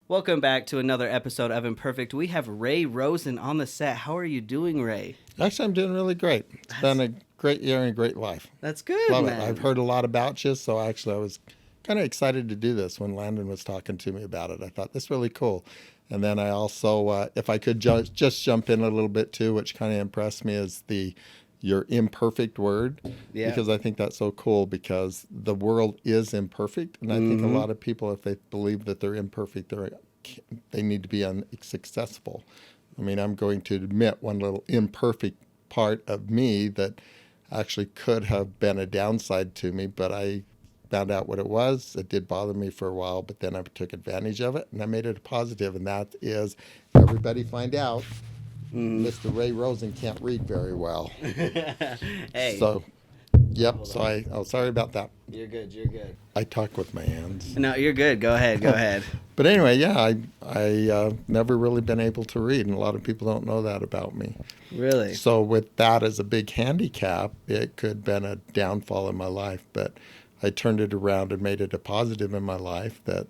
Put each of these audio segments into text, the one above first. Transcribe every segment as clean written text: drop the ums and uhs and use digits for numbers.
Welcome back to another episode of Imperfect. We have Ray Rosen on the set. How are you doing, Ray? Actually, I'm doing really great. It's been a great year and a great life. That's good, Love man. it. I've heard a lot about you, so actually I was kind of excited to do this when Landon was talking to me about it. I thought, this is really cool. And then I also, if I could just jump in a little bit too, which kind of impressed me, is your imperfect word. Yeah. Because I think that's so cool, because the world is imperfect. And I think a lot of people, if they believe that they're imperfect, they need to be unsuccessful. I mean, I'm going to admit one little imperfect part of me that actually could have been a downside to me, but I found out what it was. It did bother me for a while, but then I took advantage of it and I made it a positive, and that is, everybody find out, Mr. Ray Rosen can't read very well. Hey. So, yep. So sorry about that. You're good. You're good. I talk with my hands. No, you're good. Go ahead. Go ahead. But anyway, yeah, I never really been able to read, and a lot of people don't know that about me. Really? So with that as a big handicap, it could have been a downfall in my life. But I turned it around and made it a positive in my life, that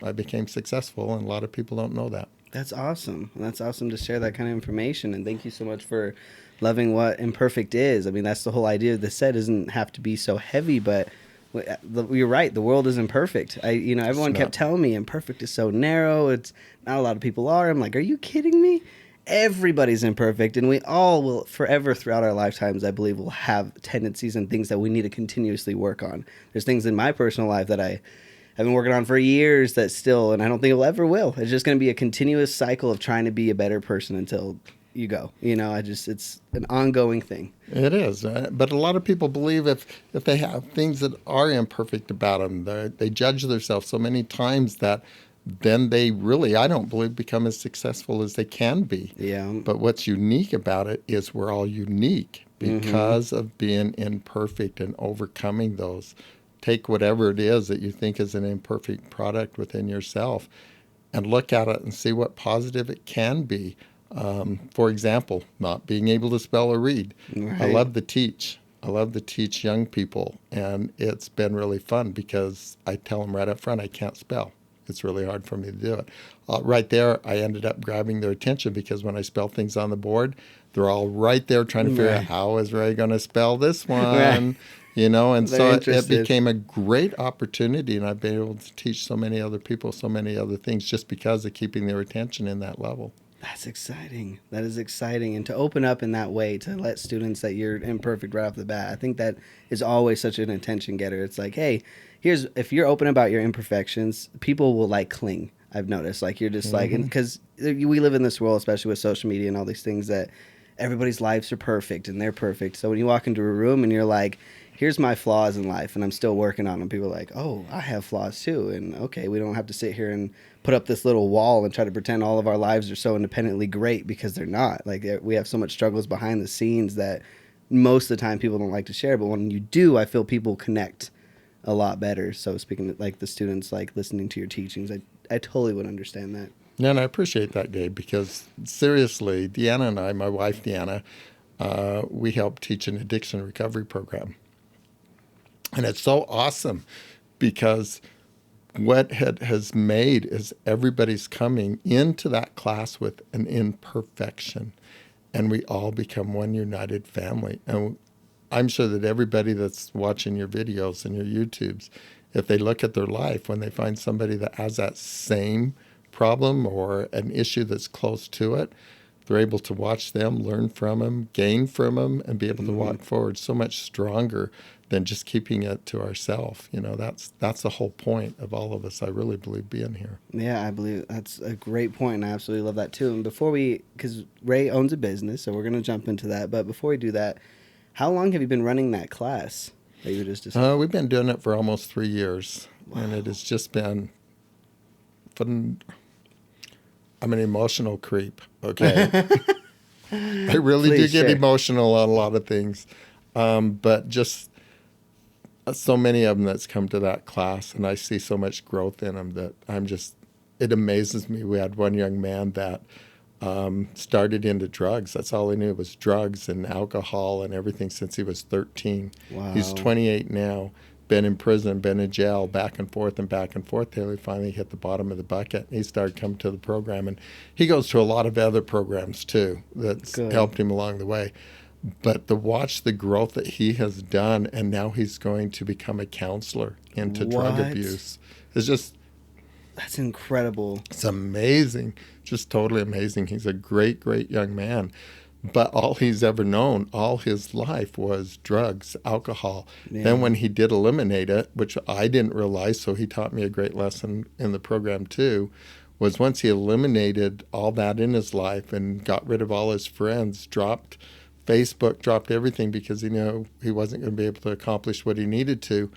I became successful, and a lot of people don't know that. That's awesome. That's awesome to share that kind of information, and thank you so much for loving what imperfect is. I mean, that's the whole idea of the set. Doesn't have to be so heavy, but you're right. The world is imperfect. Everyone kept telling me imperfect is so narrow. It's not a lot of people are. I'm like, are you kidding me? Everybody's imperfect, and we all will forever throughout our lifetimes, I believe, will have tendencies and things that we need to continuously work on. There's things in my personal life that I've been working on for years that still, and I don't think it ever will. It's just going to be a continuous cycle of trying to be a better person until you go. It's an ongoing thing. It is. But a lot of people believe if they have things that are imperfect about them, they judge themselves so many times that then they really, I don't believe, become as successful as they can be. Yeah. But what's unique about it is we're all unique because of being imperfect and overcoming those. Take whatever it is that you think is an imperfect product within yourself and look at it and see what positive it can be. For example, not being able to spell or read. Right. I love to teach. I love to teach young people, and it's been really fun because I tell them right up front, I can't spell. It's really hard for me to do it. Right there, I ended up grabbing their attention, because when I spell things on the board, they're all right there trying to figure out, how is Ray going to spell this one? Right. And They're so it interested. became a great opportunity, and I've been able to teach so many other people so many other things just because of keeping their attention in that level. That's exciting. That is exciting. And to open up in that way, to let students that you're imperfect right off the bat, I think that is always such an attention getter. It's like, hey, if you're open about your imperfections, people will cling. I've noticed, you're just because we live in this world, especially with social media and all these things, that everybody's lives are perfect and they're perfect. So when you walk into a room and you're like, here's my flaws in life and I'm still working on them, people are like, oh, I have flaws too. And okay, we don't have to sit here and put up this little wall and try to pretend all of our lives are so independently great, because they're not. We have so much struggles behind the scenes that most of the time people don't like to share. But when you do, I feel people connect a lot better. So speaking of the students listening to your teachings, I totally would understand that. Yeah, and I appreciate that, Gabe, because seriously, Deanna and I, my wife Deanna, we help teach an addiction recovery program. And it's so awesome, because what has made is everybody's coming into that class with an imperfection, and we all become one united family. And I'm sure that everybody that's watching your videos and your YouTubes, if they look at their life, when they find somebody that has that same problem or an issue that's close to it, they're able to watch them, learn from them, gain from them, and be able to walk forward so much stronger than just keeping it to ourselves. That's the whole point of all of us, I really believe, being here. Yeah, I believe that's a great point, and I absolutely love that too. And because Ray owns a business, so we're going to jump into that. But before we do that, how long have you been running that class that you were just discussing? We've been doing it for almost 3 years. Wow. And it has just been fun. I'm an emotional creep, okay? I really Please do get share. emotional on a lot of things. But just so many of them that's come to that class, and I see so much growth in them that it amazes me. We had one young man that started into drugs. That's all he knew was drugs and alcohol and everything since he was 13. Wow. He's 28 now, been in prison, been in jail, back and forth and back and forth till he finally hit the bottom of the bucket. And he started coming to the program. And he goes to a lot of other programs too that's Good. helped him along the way. But to watch the growth that he has done, and now he's going to become a counselor into drug What? abuse, is just, That's incredible. it's amazing. Just totally amazing. He's a great, great young man. But all he's ever known all his life was drugs, alcohol. Then Yeah. when he did eliminate it, which I didn't realize, so he taught me a great lesson in the program too, was once he eliminated all that in his life and got rid of all his friends, dropped Facebook, dropped everything because he knew he wasn't going to be able to accomplish what he needed to.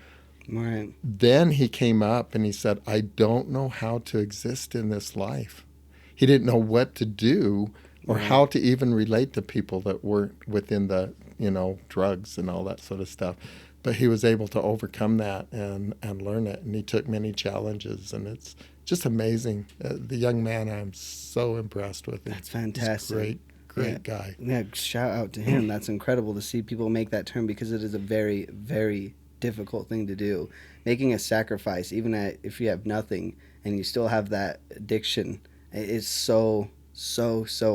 Right. Then he came up and he said, I don't know how to exist in this life. He didn't know what to do or Right. how to even relate to people that weren't within the, drugs and all that sort of stuff. But he was able to overcome that and learn it. And he took many challenges. And it's just amazing. The young man, I'm so impressed with him. That's He's a fantastic. great, Yeah. great guy. Yeah. Shout out to him. That's incredible to see people make that turn because it is a very, very difficult thing to do. Making a sacrifice, even if you have nothing and you still have that addiction, it's so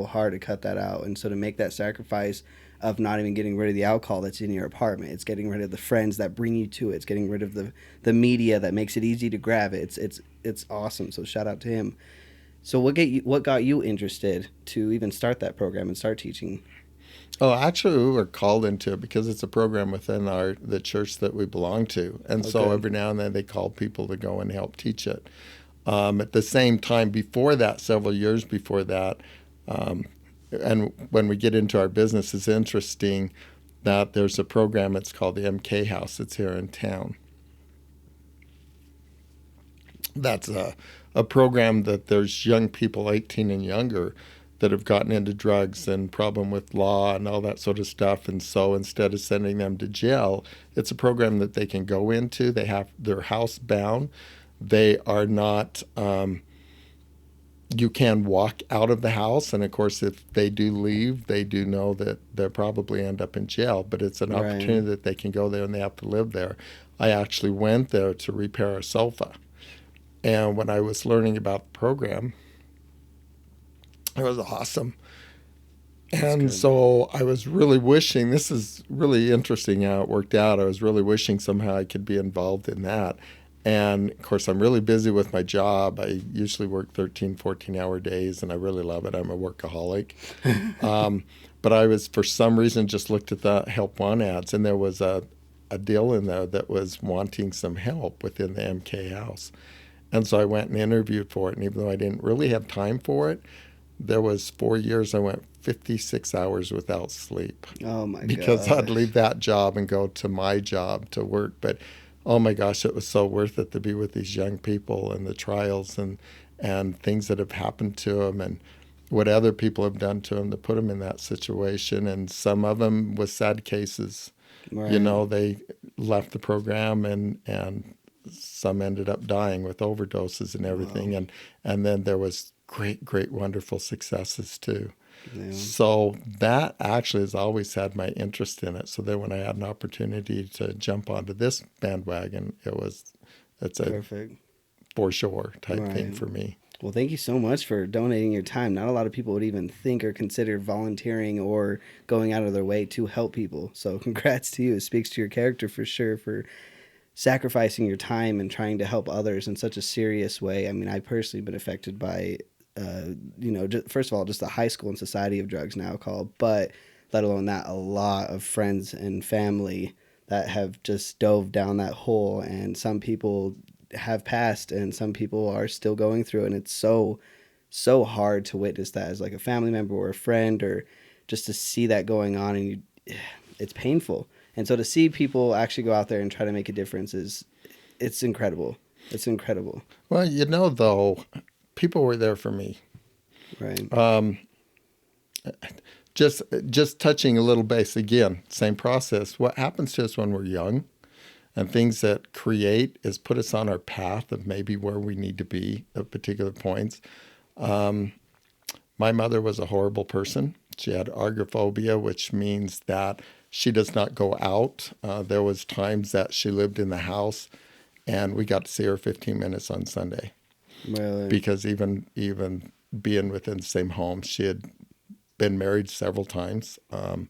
hard to cut that out. And so to make that sacrifice of not even getting rid of the alcohol that's in your apartment, it's getting rid of the friends that bring you to it, it's getting rid of the media that makes it easy to grab it. It's awesome. So shout out to him. So what got you interested to even start that program and start teaching? Oh, actually, we were called into it because it's a program within the church that we belong to, and Oh, so good. every now and then they call people to go and help teach it. At the same time, before that, several years before that, and when we get into our business, it's interesting that there's a program. It's called the MK House. It's here in town. That's a program that there's young people 18 and younger that have gotten into drugs and problem with law and all that sort of stuff. And so instead of sending them to jail, it's a program that they can go into. They're housebound. They are not. You can walk out of the house, and of course, if they do leave, they do know that they'll probably end up in jail. But it's an Right. opportunity that they can go there and they have to live there. I actually went there to repair a sofa, and when I was learning about the program, it was awesome. That's And good. so I was really wishing, this is really interesting how it worked out. I was really wishing somehow I could be involved in that. And of course, I'm really busy with my job. I usually work 13, 14-hour days, and I really love it. I'm a workaholic. Um, but I was, for some reason, just looked at the Help One ads, and there was a deal in there that was wanting some help within the MK house. And so I went and interviewed for it. And even though I didn't really have time for it, there was 4 years I went 56 hours without sleep Oh my because I'd leave gosh. that job and go to my job to work. But oh my gosh, it was so worth it to be with these young people and the trials and things that have happened to them and what other people have done to them to put them in that situation. And some of them with sad cases, Right. they left the program and some ended up dying with overdoses and Wow. everything. And then there was great, great, wonderful successes too. Yeah. So that actually has always had my interest in it. So then when I had an opportunity to jump onto this bandwagon, it's a Perfect. for sure type thing Right. for me. Well, thank you so much for donating your time. Not a lot of people would even think or consider volunteering or going out of their way to help people. So, congrats to you. It speaks to your character for sure for sacrificing your time and trying to help others in such a serious way. I mean, I personally been affected by, just, first of all, just the high school and society of drugs and alcohol, but let alone that, a lot of friends and family that have just dove down that hole. And some people have passed and some people are still going through it. And it's so hard to witness that as like a family member or a friend or just to see that going on and it's painful. And so to see people actually go out there and try to make a difference it's incredible. It's incredible. Well, though, people were there for me. Right. Um, just touching a little base again, same process. What happens to us when we're young and things that create is put us on our path of maybe where we need to be at particular points. Um, my mother was a horrible person. She had agoraphobia, which means that She does not go out. There was times that she lived in the house, and we got to see her 15 minutes on Sunday Really? because even being within the same home, she had been married several times. I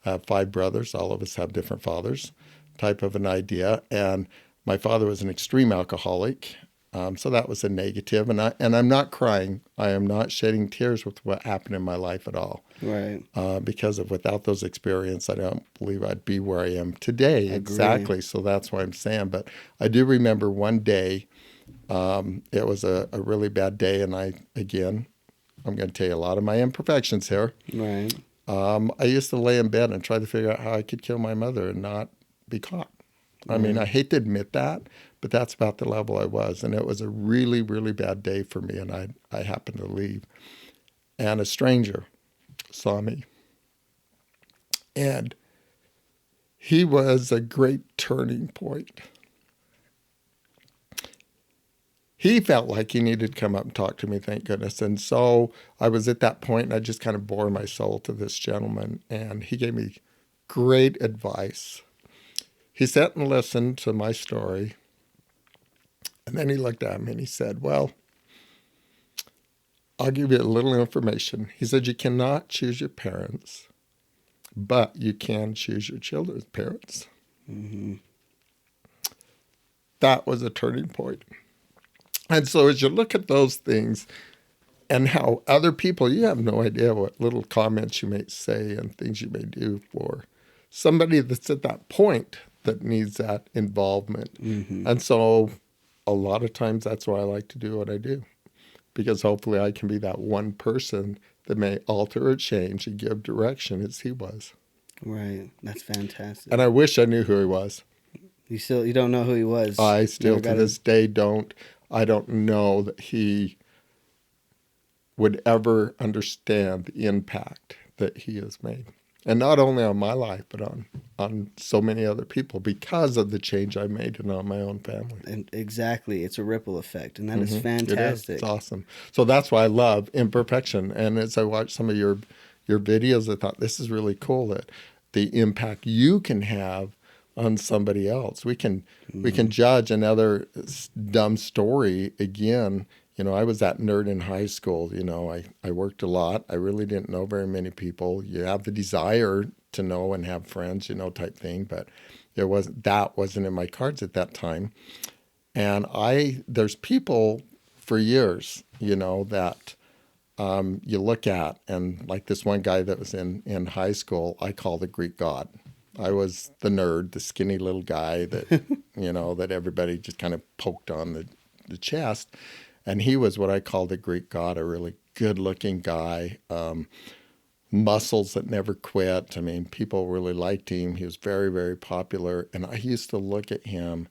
have five brothers. All of us have different fathers, type of an idea. And my father was an extreme alcoholic. So that was a negative. And I'm not crying. I am not shedding tears with what happened in my life at all. Right. Because of without those experiences, I don't believe I'd be where I am today. Agree. Exactly. So that's why I'm saying. But I do remember one day, it was a really bad day. And I'm going to tell you a lot of my imperfections here. Right. I used to lay in bed and try to figure out how I could kill my mother and not be caught. I mean, Right. I hate to admit that, but that's about the level I was. And it was a really, really bad day for me. And I happened to leave. And a stranger saw me. And he was a great turning point. He felt like he needed to come up and talk to me, thank goodness. And so I was at that point, and I just kind of bore my soul to this gentleman. And he gave me great advice. He sat and listened to my story. And then he looked at me and he said, well, I'll give you a little information. He said, you cannot choose your parents, but you can choose your children's parents. Mm-hmm. That was a turning point. And so as you look at those things and how other people, you have no idea what little comments you may say and things you may do for somebody that's at that point that needs that involvement. Mm-hmm. And so a lot of times that's why I like to do what I do, because hopefully I can be that one person that may alter or change and give direction as he was. Right. That's fantastic. And I wish I knew who he was. You don't know who he was. I still Never to got this day don't. I don't know that he would ever understand the impact that he has made. And not only on my life, but on so many other people because of the change I made and on my own family. And exactly, it's a ripple effect, and that is It is. It's fantastic. awesome. So that's why I love imperfection. And as I watched some of your videos, I thought this is really cool that the impact you can have on somebody else. We can judge another dumb story again. You know, I was that nerd in high school. You know, I worked a lot. I really didn't know very many people. You have the desire to know and have friends, you know, type thing, but that wasn't in my cards at that time. And there's people for years, you know, that you look at, and like this one guy that was in high school, I call the Greek god. I was the nerd, the skinny little guy that, you know, that everybody just kind of poked on the chest. And he was what I call the Greek god, a really good looking guy, muscles that never quit. I mean, people really liked him. He was very, very popular. And I used to look at him,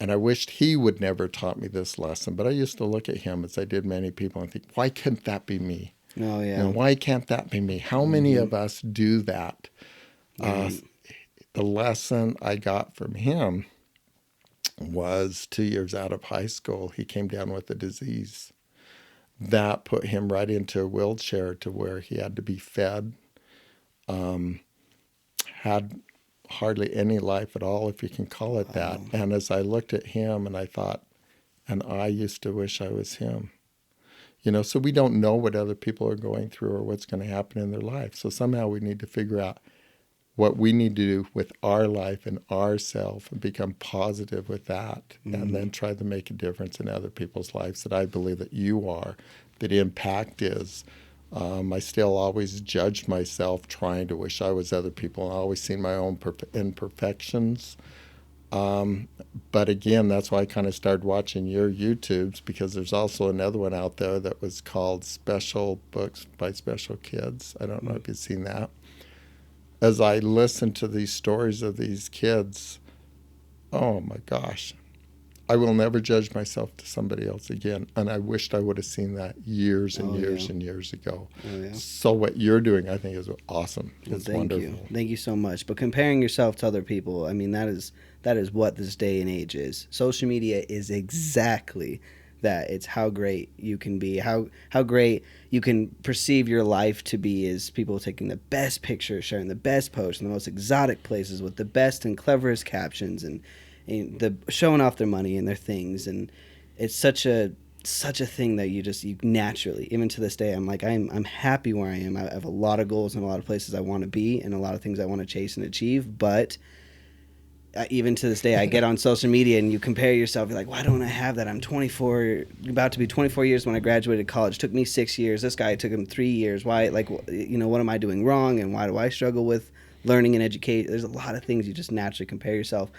and I wished he would never taught me this lesson, but I used to look at him as I did many people and think, why couldn't that be me? Oh You yeah. know, why can't that be me? How many of us do that? Uh, Right. the lesson I got from him was 2 years out of high school, he came down with a disease that put him right into a wheelchair to where he had to be fed, had hardly any life at all, if you can call it that. Wow. And as I looked at him and I thought, and I used to wish I was him. You know, so we don't know what other people are going through or what's going to happen in their life. So somehow we need to figure out what we need to do with our life and ourself and become positive with that, and then try to make a difference in other people's lives that I believe that you are, that impact is. I still always judged myself trying to wish I was other people. I always seen my own imperfections. But again, that's why I kind of started watching your YouTubes, because there's also another one out there that was called Special Books by Special Kids. I don't know if you've seen that. As I listened to these stories of these kids, oh my gosh, I will never judge myself to somebody else again. And I wished I would have seen that years and Oh years yeah. and years ago. Oh yeah. So what you're doing, I think, is awesome. Well, It's thank wonderful. you. Thank you so much. But comparing yourself to other people, I mean, that is what this day and age is. Social media is exactly that. It's how great you can be, how great you can perceive your life to be, is people taking the best pictures, sharing the best posts in the most exotic places with the best and cleverest captions, and the showing off their money and their things. And it's such a thing that you naturally, even to this day, I'm like, I'm happy where I am. I have a lot of goals and a lot of places I want to be and a lot of things I want to chase and achieve. But even to this day, I get on social media and you compare yourself. You're like, why don't I have that? I'm 24, about to be 24 years when I graduated college. It took me 6 years. This guy, it took him 3 years. Why? Like, what am I doing wrong? And why do I struggle with learning and educate? There's a lot of things you just naturally compare yourself.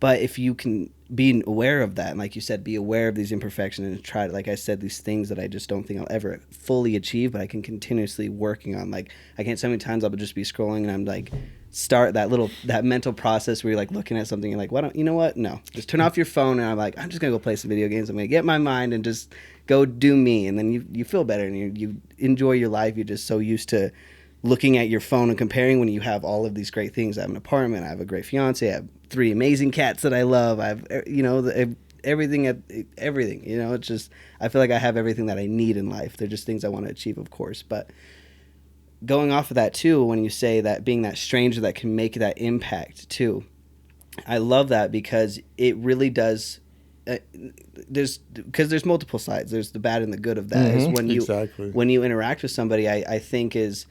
But if you can be aware of that, and like you said, be aware of these imperfections and try, like I said, these things that I just don't think I'll ever fully achieve, but I can continuously working on. Like, I can't, so many times I'll just be scrolling and I'm like, start that mental process where you're like looking at something and you're like, why don't, you know what? No, just turn off your phone. And I'm like, I'm just going to go play some video games. I'm going to get my mind and just go do me. And then you feel better and you enjoy your life. You're just so used to looking at your phone and comparing when you have all of these great things. I have an apartment. I have a great fiance. I have 3 amazing cats that I love. I have, everything. It's just, I feel like I have everything that I need in life. They're just things I want to achieve, of course. But going off of that too, when you say that being that stranger that can make that impact too, I love that because it really does. There's multiple sides. There's the bad and the good of that. Mm-hmm, Is when you exactly. when you interact with somebody, I think is,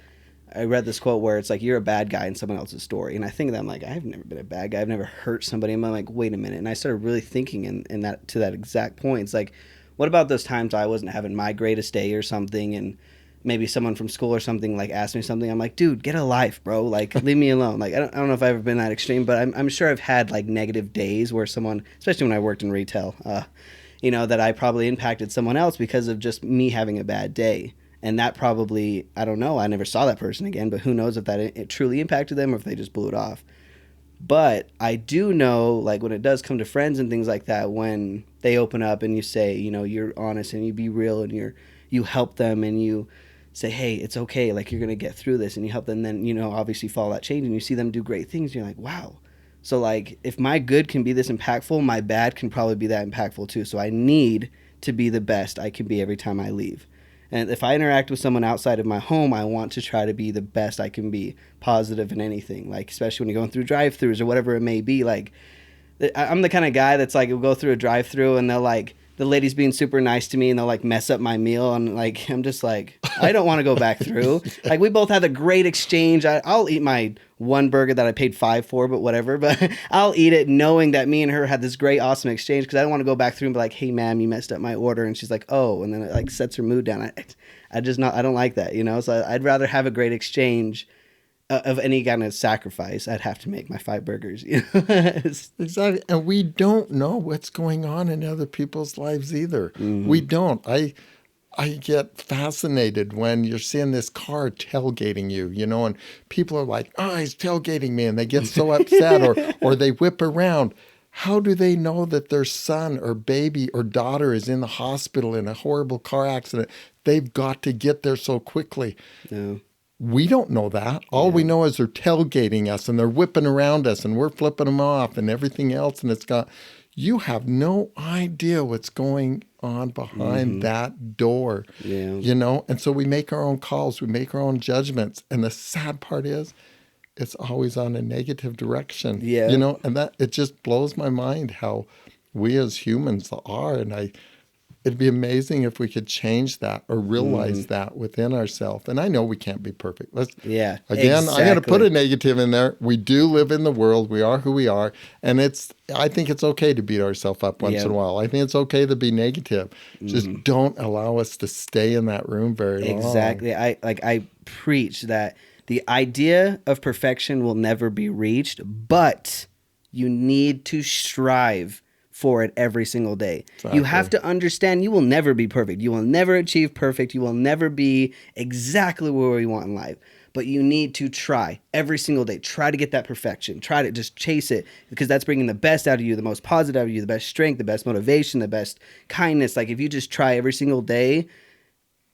I read this quote where it's like, you're a bad guy in someone else's story. And I think that I'm like, I've never been a bad guy. I've never hurt somebody. And I'm like, wait a minute. And I started really thinking in that, to that exact point. It's like, what about those times I wasn't having my greatest day or something, and maybe someone from school or something like asked me something. I'm like, dude, get a life, bro. Like, leave me alone. Like, I don't know if I've ever been that extreme, but I'm sure I've had like negative days where someone, especially when I worked in retail, that I probably impacted someone else because of just me having a bad day. And that probably, I don't know, I never saw that person again, but who knows if that it truly impacted them or if they just blew it off. But I do know, like, when it does come to friends and things like that, when they open up and you say, you're honest and you be real and you help them and you say, hey, it's okay, like, you're going to get through this, and you help them, then, obviously follow that change and you see them do great things. And you're like, wow. So, like, if my good can be this impactful, my bad can probably be that impactful too. So I need to be the best I can be every time I leave. And if I interact with someone outside of my home, I want to try to be the best I can be, positive in anything. Like, especially when you're going through drive-thrus or whatever it may be. Like, I'm the kind of guy that's like, will go through a drive-thru and they'll like, the lady's being super nice to me and they'll like mess up my meal. And like, I'm just like, I don't want to go back through. Like, we both had a great exchange. I'll eat my one burger that I paid $5 for, but whatever. But I'll eat it knowing that me and her had this great, awesome exchange, because I don't want to go back through and be like, hey, ma'am, you messed up my order. And she's like, oh, and then it like sets her mood down. I don't like that, So I'd rather have a great exchange of any kind of sacrifice. I'd have to make my 5 burgers, Exactly. And we don't know what's going on in other people's lives either. Mm-hmm. We don't. I get fascinated when you're seeing this car tailgating you, and people are like, oh, he's tailgating me, and they get so upset or they whip around. How do they know that their son or baby or daughter is in the hospital in a horrible car accident? They've got to get there so quickly. No. We don't know that. All we know is they're tailgating us and they're whipping around us and we're flipping them off and everything else. And you have no idea what's going on behind that door, And so we make our own calls, we make our own judgments. And the sad part is, it's always on a negative direction, and that it just blows my mind how we as humans are. And it'd be amazing if we could change that or realize that within ourselves. And I know we can't be perfect. Again, exactly. I got to put a negative in there. We do live in the world. We are who we are. And I think it's okay to beat ourselves up once in a while. I think it's okay to be negative. Just don't allow us to stay in that room very long. Exactly. I preach that the idea of perfection will never be reached, but you need to strive for it every single day. Exactly. You have to understand you will never be perfect. You will never achieve perfect. You will never be exactly where you want in life. But you need to try every single day. Try to get that perfection. Try to just chase it, because that's bringing the best out of you, the most positive out of you, the best strength, the best motivation, the best kindness. Like, if you just try every single day,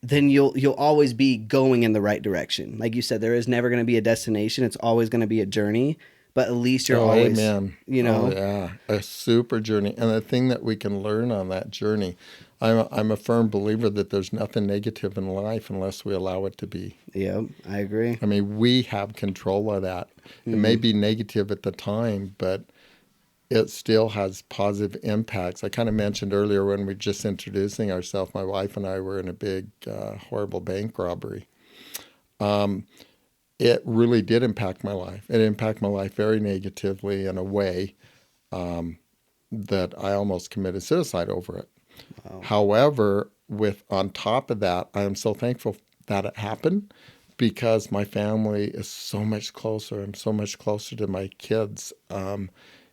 then you'll always be going in the right direction. Like you said, there is never going to be a destination. It's always going to be a journey. But at least you're always, amen. Oh, yeah, a super journey. And the thing that we can learn on that journey, I'm a firm believer that there's nothing negative in life unless we allow it to be. Yep, I agree. I mean, we have control of that. It may Hmm. be negative at the time, but it still has positive impacts. I kind of mentioned earlier when we were just introducing ourselves, my wife and I were in a big, horrible bank robbery. Um, it really did impact my life. It impacted my life very negatively in a way that I almost committed suicide over it. Wow. However, with on top of that, I am so thankful that it happened because my family is so much closer. I'm so much closer to my kids.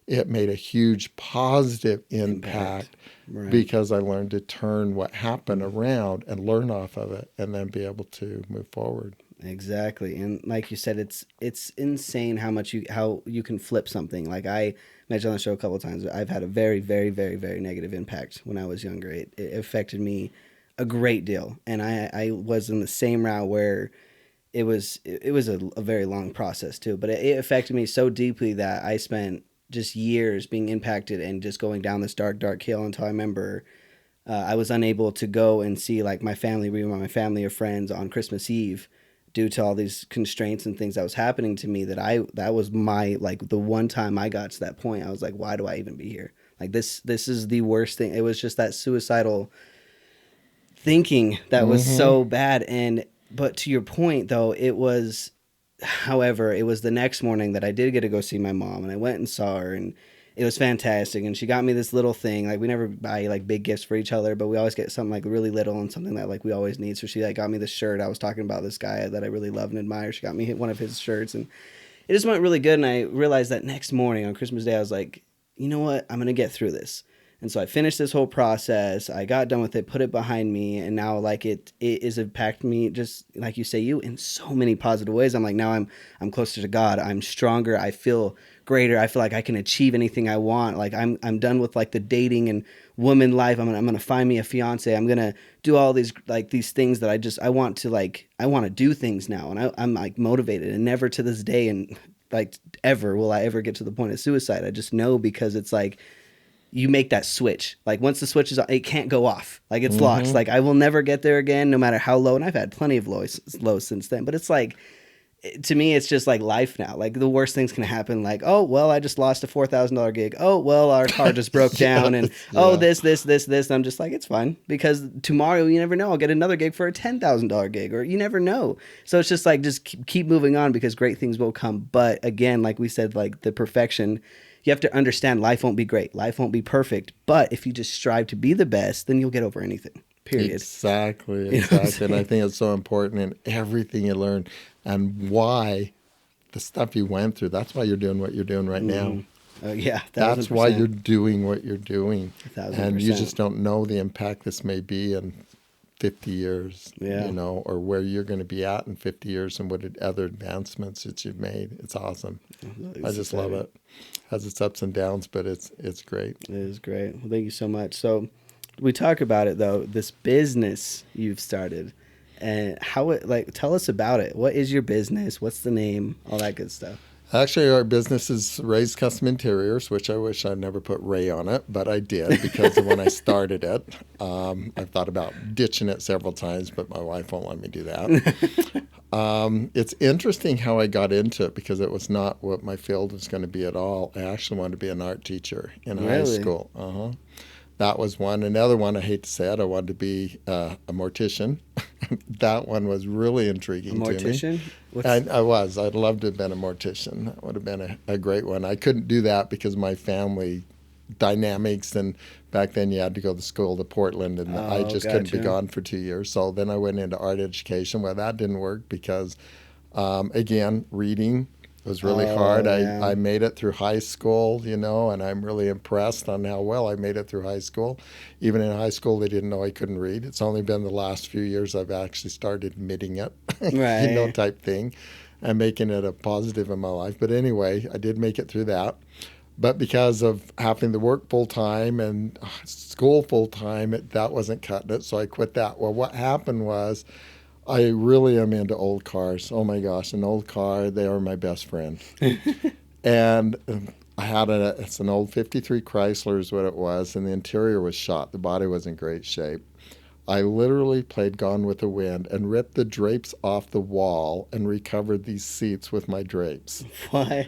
It made a huge positive Impact. impact Right. because I learned to turn what happened Mm. around and learn off of it and then be able to move forward. Exactly. And like you said, it's insane how you can flip something. Like I mentioned on the show a couple of times, I've had a very, very, very, very negative impact when I was younger. It affected me a great deal. And I was in the same route where it was a very long process too, but it affected me so deeply that I spent just years being impacted and just going down this dark, dark hill until I remember I was unable to go and see like my family, reunite my family or friends on Christmas Eve due to all these constraints and things that was happening to me that was my like the one time I got to that point I was like, why do I even be here? Like this is the worst thing. It was just that suicidal thinking that was Mm-hmm. so bad. And but to your point though, it was the next morning that I did get to go see my mom, and I went and saw her, and it was fantastic. And she got me this little thing. Like we never buy like big gifts for each other, but we always get something like really little and something that like we always need. So she like got me this shirt. I was talking about this guy that I really love and admire. She got me one of his shirts, and it just went really good. And I realized that next morning on Christmas Day, I was like, you know what? I'm gonna get through this. And so I finished this whole process. I got done with it, put it behind me, and now like it is impacted me just like you say you in so many positive ways. I'm like now I'm closer to God. I'm stronger. I feel greater. I feel like I can achieve anything I want. Like I'm done with like the dating and woman life. I'm gonna find me a fiance. I'm gonna do all these things that I want to I want to do things now, and I'm like motivated. And never to this day and like ever will I ever get to the point of suicide. I just know because it's like you make that switch. Like once the switch is on, it can't go off. Like it's locked. Mm-hmm. Like I will never get there again, no matter how low. And I've had plenty of lows since then. But it's like to me, it's just like life now. Like the worst things can happen. Like oh well, I just lost a $4,000 gig. Oh well, our car just broke down, and Yes, oh yeah. this. And I'm just like it's fine because tomorrow you never know. I'll get another gig for a $10,000 gig, or you never know. So it's just like just keep moving on because great things will come. But again, like we said, like the perfection you have to understand life won't be great. Life won't be perfect. But if you just strive to be the best, then you'll get over anything. Period. Exactly, You know what I'm exactly. And I saying? think it's so important in everything you learn and why the stuff you went through. That's why you're doing what you're doing right now. Mm-hmm. Yeah, thousand That's why you're percent. doing what you're doing. A thousand And you percent. just don't know the impact this may be in 50 years, Yeah. or where you're going to be at in 50 years and what other advancements that you've made. It's awesome. I It's just love exciting. it. Has its ups and downs, but it's great. It is great. Well, thank you so much. So we talk about it though, this business you've started and how it like tell us about it. What is your business? What's the name? All that good stuff. Actually, our business is Ray's Custom Interiors, which I wish I'd never put Ray on it, but I did because of when I started it. I've thought about ditching it several times, but my wife won't let me do that. It's interesting how I got into it because it was not what my field was going to be at all. I actually wanted to be an art teacher in high Really? school. That was one. Another one, I hate to say it, I wanted to be a mortician. That one was really A intriguing to me. mortician? What's And I was. I'd love to have been a mortician. That would have been a great one. I couldn't do that because of my family dynamics. And back then you had to go to school to Portland, and I oh just couldn't be gotcha. gone for 2 years. So then I went into art education. Well, that didn't work because, again, reading was really Oh hard. yeah. I made it through high school, and I'm really impressed on how well I made it through high school. Even in high school, they didn't know I couldn't read. It's only been the last few years I've actually started admitting it, Right. type thing, and making it a positive in my life. But anyway, I did make it through that. But because of having to work full time and school full time, that wasn't cutting it. So I quit that. Well, what happened was I really am into old cars. Oh my gosh, an old car, they are my best friend. And it's an old 53 Chrysler is what it was, and the interior was shot. The body was in great shape. I literally played Gone with the Wind and ripped the drapes off the wall and recovered these seats with my drapes. What?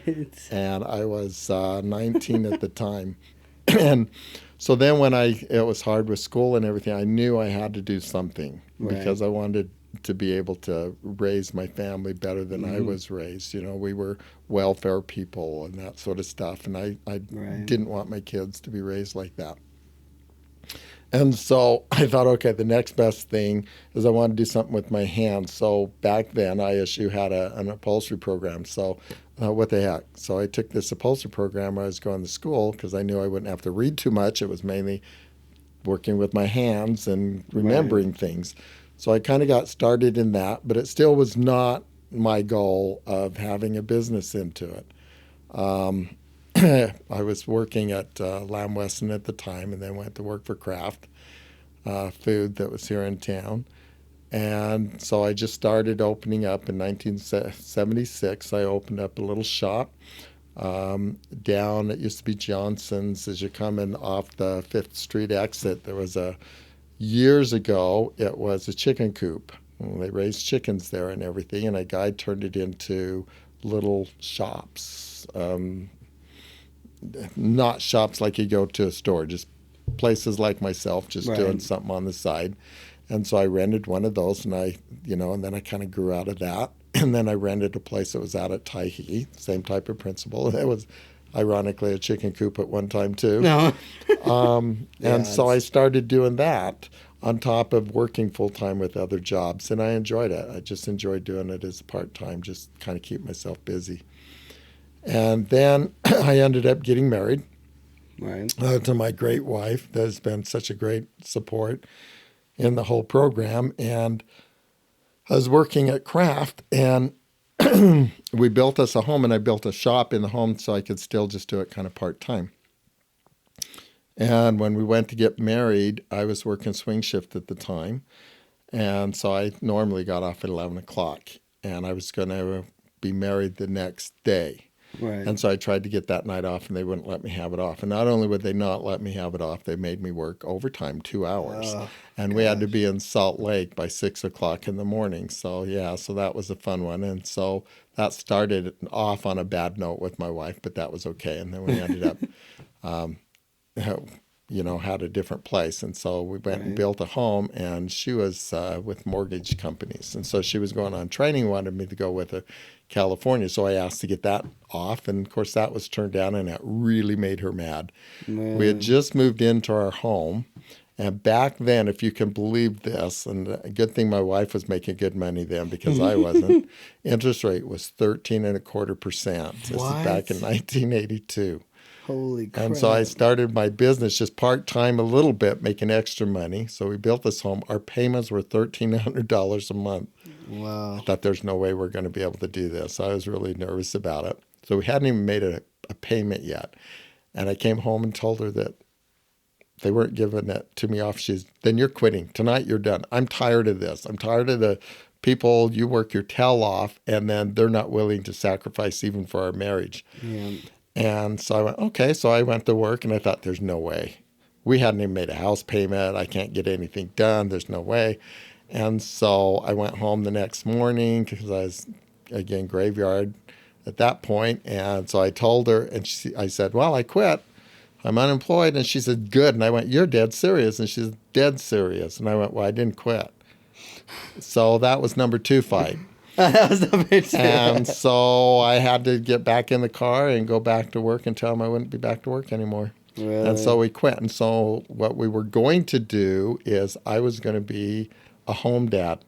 And I was 19 at the time. And so then when it was hard with school and everything, I knew I had to do something Right. because I wanted to be able to raise my family better than I Hmm. was raised. You know, we were welfare people and that sort of stuff. And I Right. didn't want my kids to be raised like that. And so I thought, okay, the next best thing is I want to do something with my hands. So back then, ISU had an upholstery program. So what the heck? So I took this upholstery program when I was going to school because I knew I wouldn't have to read too much. It was mainly working with my hands and Right. remembering things. So I kind of got started in that, but it still was not my goal of having a business into it. Um, I was working at Lamb Weston at the time and then went to work for Kraft Food that was here in town. And so I just started opening up in 1976. I opened up a little shop down, it used to be Johnson's as you're coming off the Fifth Street exit. There was years ago, it was a chicken coop. They raised chickens there and everything. And a guy turned it into little shops. Not shops like you go to a store, just places like myself, just doing Right. something on the side. And so I rented one of those, and and then I kind of grew out of that. And then I rented a place that was out at Tyhee, same type of principle. It was ironically a chicken coop at one time too. No. And Yeah. so I started doing that on top of working full time with other jobs, and I enjoyed it. I just enjoyed doing it as part time, just kind of keep myself busy. And then I ended up getting married Right. to my great wife that has been such a great support in the whole program. And I was working at Kraft and we built us a home and I built a shop in the home so I could still just do it kind of part time. And when we went to get married, I was working swing shift at the time. And so I normally got off at 11 o'clock and I was going to be married the next day. Right. And so I tried to get that night off and they wouldn't let me have it off. And not only would they not let me have it off, they made me work overtime 2 hours. Oh And we had to gosh. be in Salt Lake by 6 o'clock in the morning. So, yeah, so that was a fun one. And so that started off on a bad note with my wife, but that was okay. And then we ended up um, had a different place. And so we went and Right. built a home, and she was with mortgage companies. And so she was going on training, wanted me to go with her California. So I asked to get that off. And of course, that was turned down, and that really made her mad. We had Man. just moved into our home. And back then, if you can believe this, and a good thing my wife was making good money then because I wasn't, interest rate was 13.25%. This is back in What? 1982. Holy And so I crap. started my business just part time a little bit, making extra money. So we built this home. Our payments were $1,300 a month. I Wow. thought there's no way we're going to be able to do this. I was really nervous about it. So we hadn't even made a payment yet. And I came home and told her that they weren't giving it to me off. Then you're quitting. Tonight you're done. I'm tired of this. I'm tired of the people you work your tail off and then they're not willing to sacrifice even for our marriage. Yeah. And so I went, okay. So I went to work and I thought, there's no way. We hadn't even made a house payment. I can't get anything done. There's no way. And so I went home the next morning because I was, again, graveyard at that point. And so I told her, and I said, well, I quit. I'm unemployed. And she said, good. And I went, you're dead serious. And she's dead serious. And I went, well, I didn't quit. So that was number two fight. That was number two. And so I had to get back in the car and go back to work and tell them I wouldn't be back to work anymore. And so Really? we quit. And so what we were going to do is I was going to be a home dad.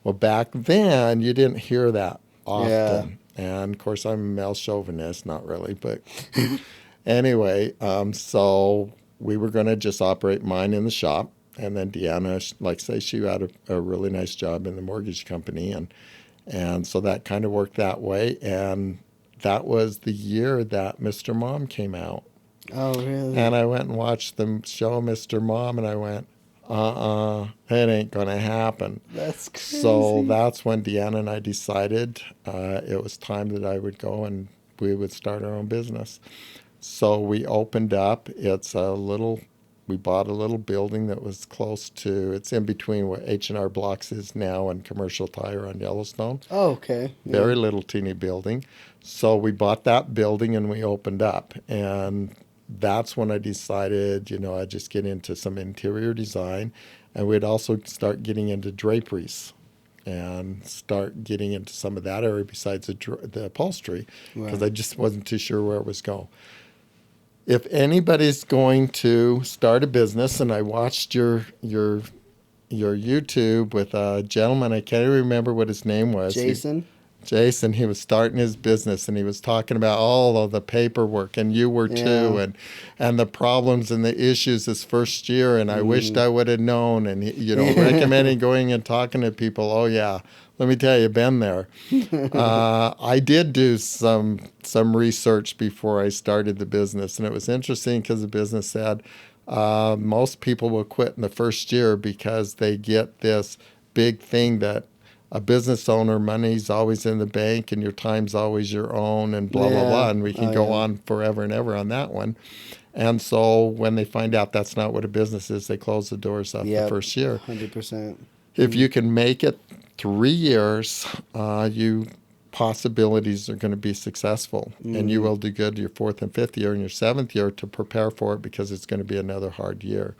Well, back then you didn't hear that Yeah. often. And of course, I'm a male chauvinist, not really, but anyway, so we were going to just operate mine in the shop. And then Deanna, like I say, she had a really nice job in the mortgage company. And so that kind of worked that way. And that was the year that Mr. Mom came out. Oh, really? And I went and watched the show Mr. Mom, and I went, it ain't going to happen. That's So crazy. that's when Deanna and I decided it was time that I would go and we would start our own business. So we opened up. We bought a little building that was close to, it's in between what H&R Blocks is now and Commercial Tire on Yellowstone. Oh, okay. Yeah. Very little teeny building. So we bought that building and we opened up. And that's when I decided, I'd just get into some interior design. And we'd also start getting into draperies and start getting into some of that area besides the upholstery, because I Right. just wasn't too sure where it was going. If anybody's going to start a business, and I watched your YouTube with a gentleman, I can't even remember what his name was. Jason. Jason, he was starting his business and he was talking about all of the paperwork, and you were too, Yeah. and the problems and the issues this first year, and I wished Mm. I would have known, and Yeah. recommending going and talking to people. Oh yeah, let me tell you, been there. I did do some research before I started the business, and it was interesting because the business said most people will quit in the first year because they get this big thing that a business owner, money's always in the bank and your time's always your own, and blah blah Yeah. blah, and we can Oh, go yeah. on forever and ever on that one. And so when they find out that's not what a business is, they close the doors after the Yep. first year. 100%. If you can make it 3 years, you possibilities are going to be successful, and you Mm-hmm. will do good your fourth and fifth year and your seventh year to prepare for it, because it's going to be another hard year.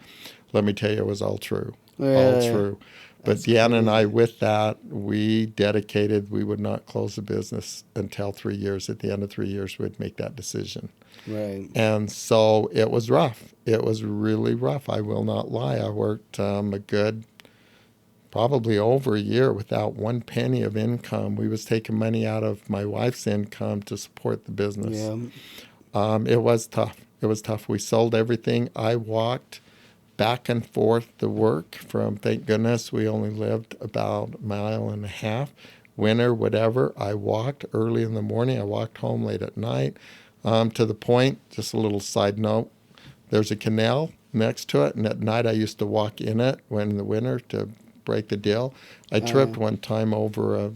Let me tell you, it was all true, all Yeah. true. But That's Deanna and I, crazy. with that, we dedicated, we would not close the business until 3 years. At the end of 3 years, we'd make that decision. Right. And so it was rough. It was really rough. I will not lie. I worked a good probably over a year without one penny of income. We was taking money out of my wife's income to support the business. Yeah. It was tough. It was tough. We sold everything. I walked back and forth to work from, thank goodness, we only lived about a mile and a half. Winter, whatever, I walked early in the morning. I walked home late at night. To the point, just a little side note, there's a canal next to it, and at night I used to walk in it when in the winter to break the deal. I Uh, tripped one time over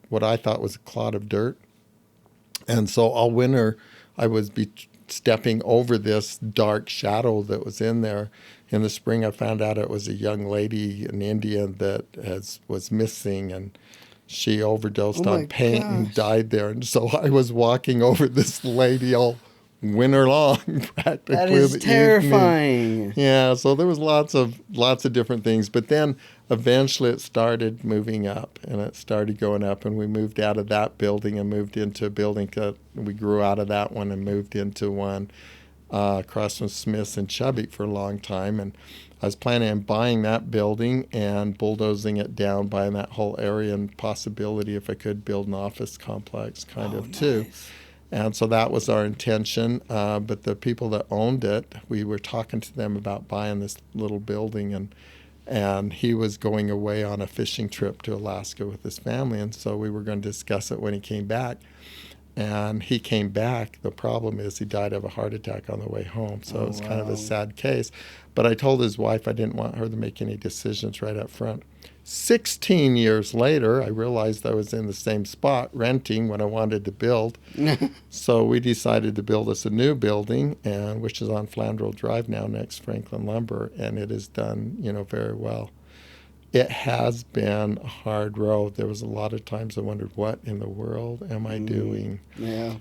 what I thought was a clod of dirt, and so all winter I was stepping over this dark shadow that was in there. In the spring, I found out it was a young lady, an Indian, that was missing, and she oh overdosed on my paint and gosh. died there. And so I was walking over this lady all winter long, That practically is the evening. terrifying. Yeah, so there was lots of different things, but then eventually it started moving up, and it started going up, and we moved out of that building and moved into a building that we grew out of that one and moved into one across from Smith's and Chubbuck for a long time. And I was planning on buying that building and bulldozing it down, buying that whole area, and possibility if I could build an office complex kind Oh, of too. nice. And so that was our intention. But the people that owned it, we were talking to them about buying this little building, and he was going away on a fishing trip to Alaska with his family, and so we were going to discuss it when he came back. And he came back. The problem is he died of a heart attack on the way home, so it Oh, was kind of a wow. sad case. But I told his wife I didn't want her to make any decisions right up front. 16 years later, I realized I was in the same spot renting when I wanted to build. So we decided to build us a new building, and which is on Flandreau Drive now, next Franklin Lumber, and it is done, very well. It has been a hard road. There was a lot of times I wondered, what in the world am I Mm, doing? yeah.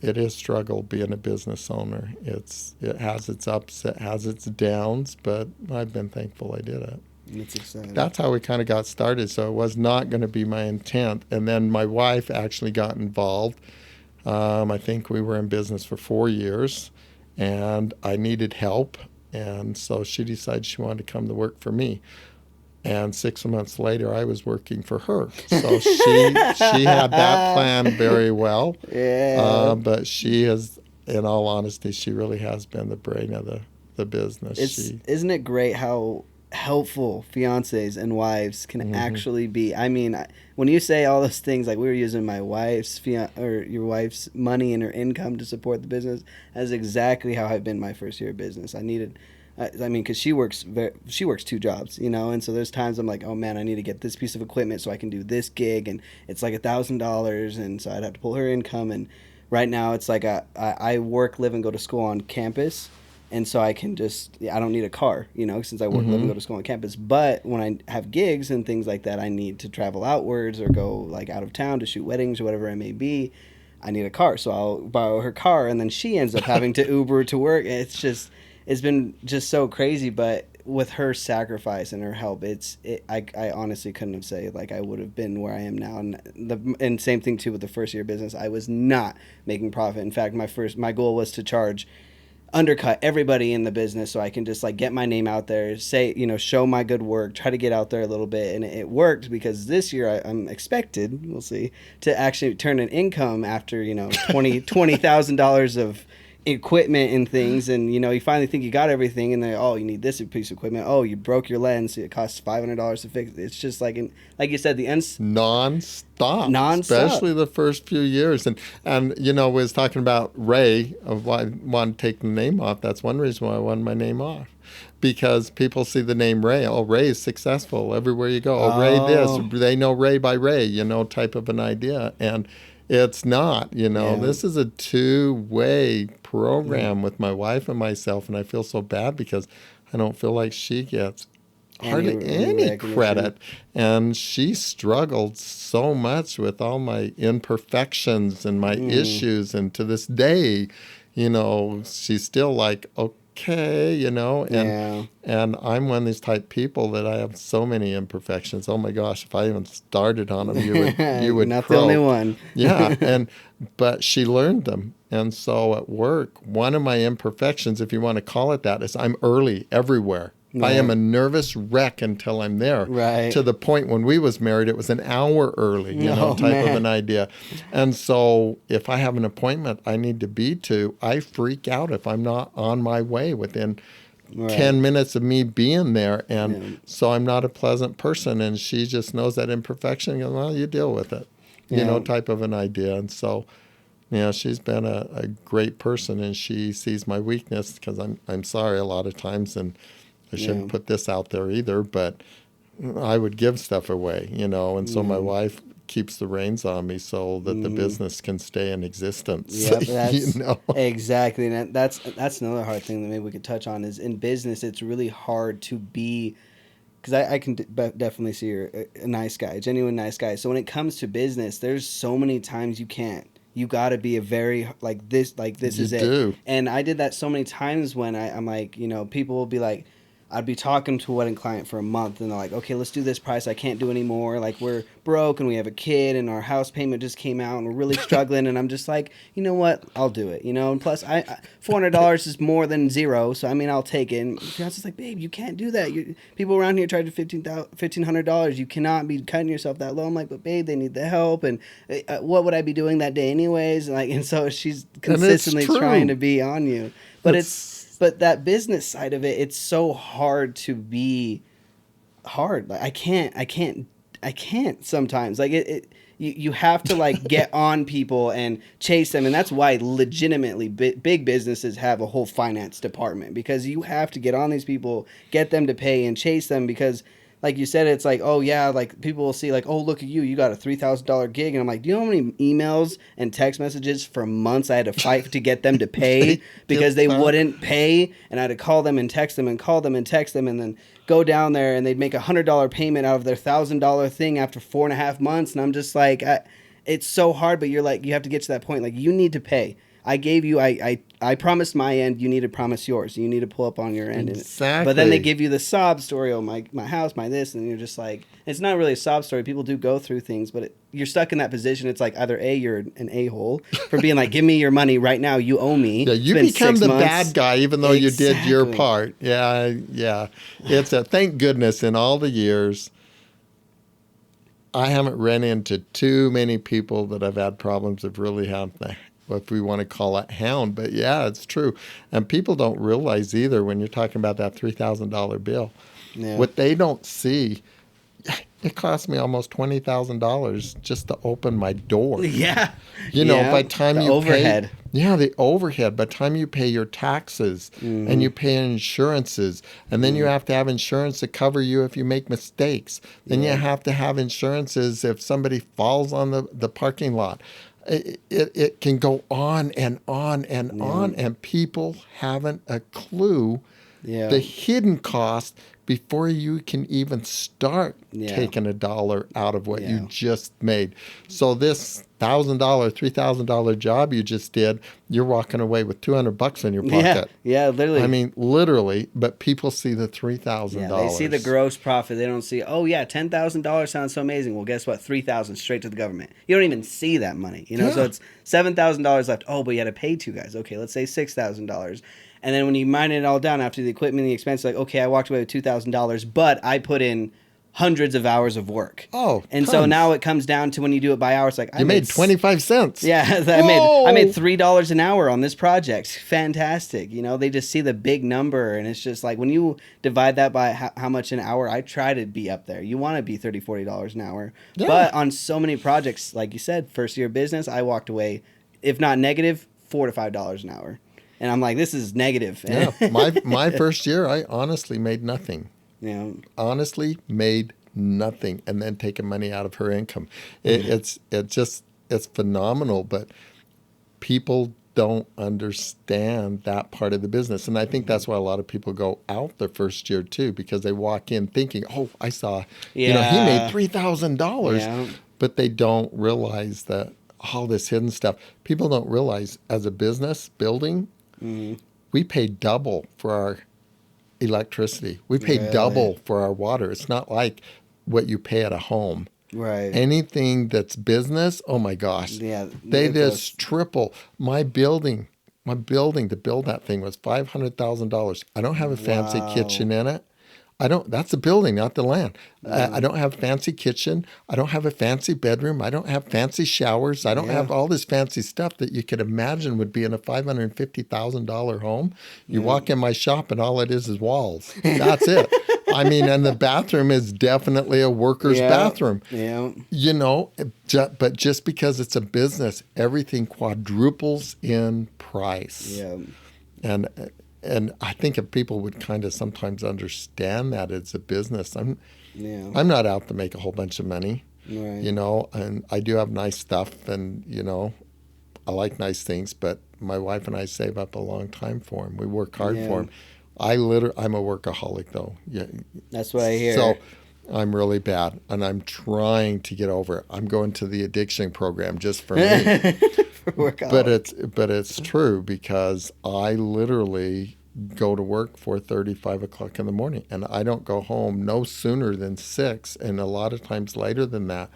It is struggle being a business owner. It has its ups, it has its downs, but I've been thankful I did it. That's exciting. That's how we kind of got started. So it was not going to be my intent. And then my wife actually got involved. I think we were in business for 4 years, and I needed help. And so she decided she wanted to come to work for me. And 6 months later, I was working for her. So she had that plan very well. Yeah. But she has, in all honesty, she really has been the brain of the business. It's She, isn't it great how helpful fiancés and wives can hmm actually be? I mean, when you say all those things, like we were using my wife's or your wife's money and her income to support the business, that's exactly how I've been my first year of business. I needed. I mean, because she works 2 jobs, and so there's times I'm like, oh man, I need to get this piece of equipment so I can do this gig, and it's like $1,000, and so I'd have to pull her income, and right now it's like I work, live, and go to school on campus, and so I can just, I don't need a car, since I work, live, and Mm-hmm. go to school on campus. But when I have gigs and things like that, I need to travel outwards or go like out of town to shoot weddings or whatever it may be. I need a car, so I'll borrow her car, and then she ends up having to Uber to work. It's been just so crazy, but with her sacrifice and her help, I honestly couldn't have said like I would have been where I am now. And same thing too with the first year of business. I was not making profit. In fact, my goal was to charge undercut everybody in the business so I can just like get my name out there, say, show my good work, try to get out there a little bit. And it worked, because this year I'm expected, we'll see, to actually turn an income after, $20,000 of equipment and things. And, you finally think you got everything, and then, oh, you need this piece of equipment. Oh, you broke your lens. It costs $500 to fix it. It's just like, like you said, the ends Non-stop, nonstop. especially the first few years. And we was talking about Ray, of why I wanted to take the name off. That's one reason why I wanted my name off. Because people see the name Ray. Oh, Ray is successful everywhere you go. Oh, Ray this. Oh, They know Ray by Ray, type of an idea. And it's not, yeah. This is a two-way program with my wife and myself. And I feel so bad because I don't feel like she gets hardly Any any recognition. credit. And she struggled so much with all my imperfections and my Mm, issues. And to this day, she's still like, okay, yeah. and I'm one of these type people that I have so many imperfections. Oh my gosh, if I even started on them, you You're would not the only croak. one. Yeah, but she learned them. And so at work, one of my imperfections, if you want to call it that, is I'm early everywhere. I am Right. a nervous wreck until I'm there. Right. To the point when we was married, it was an hour early, Oh type of man. an idea. And so if I have an appointment I need to be to, I freak out if I'm not on my way within Right. 10 minutes of me being there. And Yeah. so I'm not a pleasant person. And she just knows that imperfection. And goes, well, you deal with it, Yeah. type of an idea. And so, yeah, she's been a great person, and she sees my weakness because I'm sorry a lot of times, and I Yeah. shouldn't put this out there either, but I would give stuff away, and so my Yeah. wife keeps the reins on me so that the Mm. business can stay in existence, Yep. you That's know. exactly. And that's another hard thing that maybe we could touch on is in business. It's really hard to be, because I can definitely see you're a nice guy, a genuine nice guy. So when it comes to business, there's so many times you can't. You got to be a very like this You is it. do. And I did that so many times when I'm like, people will be like, I'd be talking to a wedding client for a month, and they're like, okay, let's do this price. I can't do anymore. Like, we're broke and we have a kid and our house payment just came out and we're really struggling. And I'm just like, you know what? I'll do it. And plus, $400 is more than zero. So, I mean, I'll take it. And fiance's like, babe, you can't do that. People around here charge you $1,500. You cannot be cutting yourself that low. I'm like, but babe, they need the help. And what would I be doing that day anyways? And so she's And it's consistently trying to true. be on you. But It's but that business side of it, it's so hard to be hard. Like I can't sometimes. Like you have to like get on people and chase them, and that's why legitimately big businesses have a whole finance department, because you have to get on these people, get them to pay, and chase them, because like you said, it's like, oh yeah, like people will see like, oh look at you got a $3,000 gig, and I'm like, do you know how many emails and text messages for months I had to fight to get them to pay, they because get they that. wouldn't pay, and I had to call them and text them and call them and text them, and then go down there and they'd make $100 payment out of their $1,000 thing after 4.5 months, and I'm just like, it's so hard, but you're like, you have to get to that point, like you need to pay. I gave you, I promised my end. You need to promise yours. You need to pull up on your end. But then they Exactly. give you the sob story. Oh, my house, my this, and you're just like, it's not really a sob story. People do go through things, but you're stuck in that position. It's like either you're an a hole for being like, give me your money right now. You owe me. Yeah, It's you been become six the months. bad guy even though you did your Exactly. part. Yeah, yeah. It's a thank goodness in all the years I haven't run into too many people that I've had problems of really have the, if we want to call it hound. But yeah, it's true. And people don't realize either when you're talking about that $3,000 bill. Yeah. What they don't see, it cost me almost $20,000 just to open my door. Yeah. By Yeah. the time The you pay, overhead. yeah, the overhead, by the time you pay your taxes and Mm-hmm. you pay insurances, and then you Yeah. have to have insurance to cover you if you make mistakes. Then you Yeah. have to have insurances if somebody falls on the parking lot. It can go on and on and Yeah. on, and people haven't a clue Yeah. the hidden cost before you can even start Yeah. taking a dollar out of what you Yeah. just made. So this $1,000, $3,000 job you just did, you're walking away with $200 in your Yeah. pocket. Yeah. I Literally. mean, literally, but people see the Yeah, they see the $3,000. gross profit. They don't see, oh yeah, $10,000 sounds so amazing. Well, guess what? 3,000 straight to the government. You don't even see that money, you know. So Yeah. it's $7,000 left. Oh, but you had to pay two guys. Okay, let's say $6,000. And then when you mine it all down after the equipment, the expense, like okay, I walked away with $2,000, but I put in hundreds of hours of work. Oh, And so tons. now it comes down to when you do it by hours, like I You made 25 cents. yeah, I made Whoa! $3 an hour on this project. Fantastic. You know, they just see the big number, and it's just like when you divide that by how much an hour, I try to be up there. You want to be $30, $40 an hour. Yeah. But on so many projects, like you said, first year of business, I walked away, if not negative, $4 to $5 an hour. And I'm like, this is negative. Yeah. My first year, I honestly made nothing. Yeah. Honestly made nothing, and then taking money out of her income. It's phenomenal, but people don't understand that part of the business. And I think that's why a lot of people go out their first year too, because they walk in thinking, oh, I saw, he made Yeah. $3,000. Yeah. But they don't realize that all this hidden stuff. People don't realize as a business building, we pay double for our electricity. We pay Really? double for our water. It's not like what you pay at a home. Right. Anything that's business, oh my gosh, Yeah. they It goes- just triple. My building to build that thing was $500,000. I don't have a fancy Wow. kitchen in it. I don't. That's the building, not the land. I don't have a fancy kitchen. I don't have a fancy bedroom. I don't have fancy showers. I don't Yeah. have all this fancy stuff that you could imagine would be in a $550,000 home. You walk in my shop and all it is walls. That's it. I mean, and the bathroom is definitely a worker's Yeah. bathroom. Yeah. You know, but just because it's a business, everything quadruples in price. Yeah. And I think if people would kind of sometimes understand that it's a business, Yeah. I'm not out to make a whole bunch of money, Right. you know, and I do have nice stuff, and you know, I like nice things, but my wife and I save up a long time for them. We work hard Yeah. for them. I'm a workaholic though. Yeah. That's what I hear. So I'm really bad, and I'm trying to get over it. I'm going to the addiction program just for me. But it's true, because I literally go to work 4:30, 5 o'clock in the morning, and I don't go home no sooner than 6, and a lot of times later than that.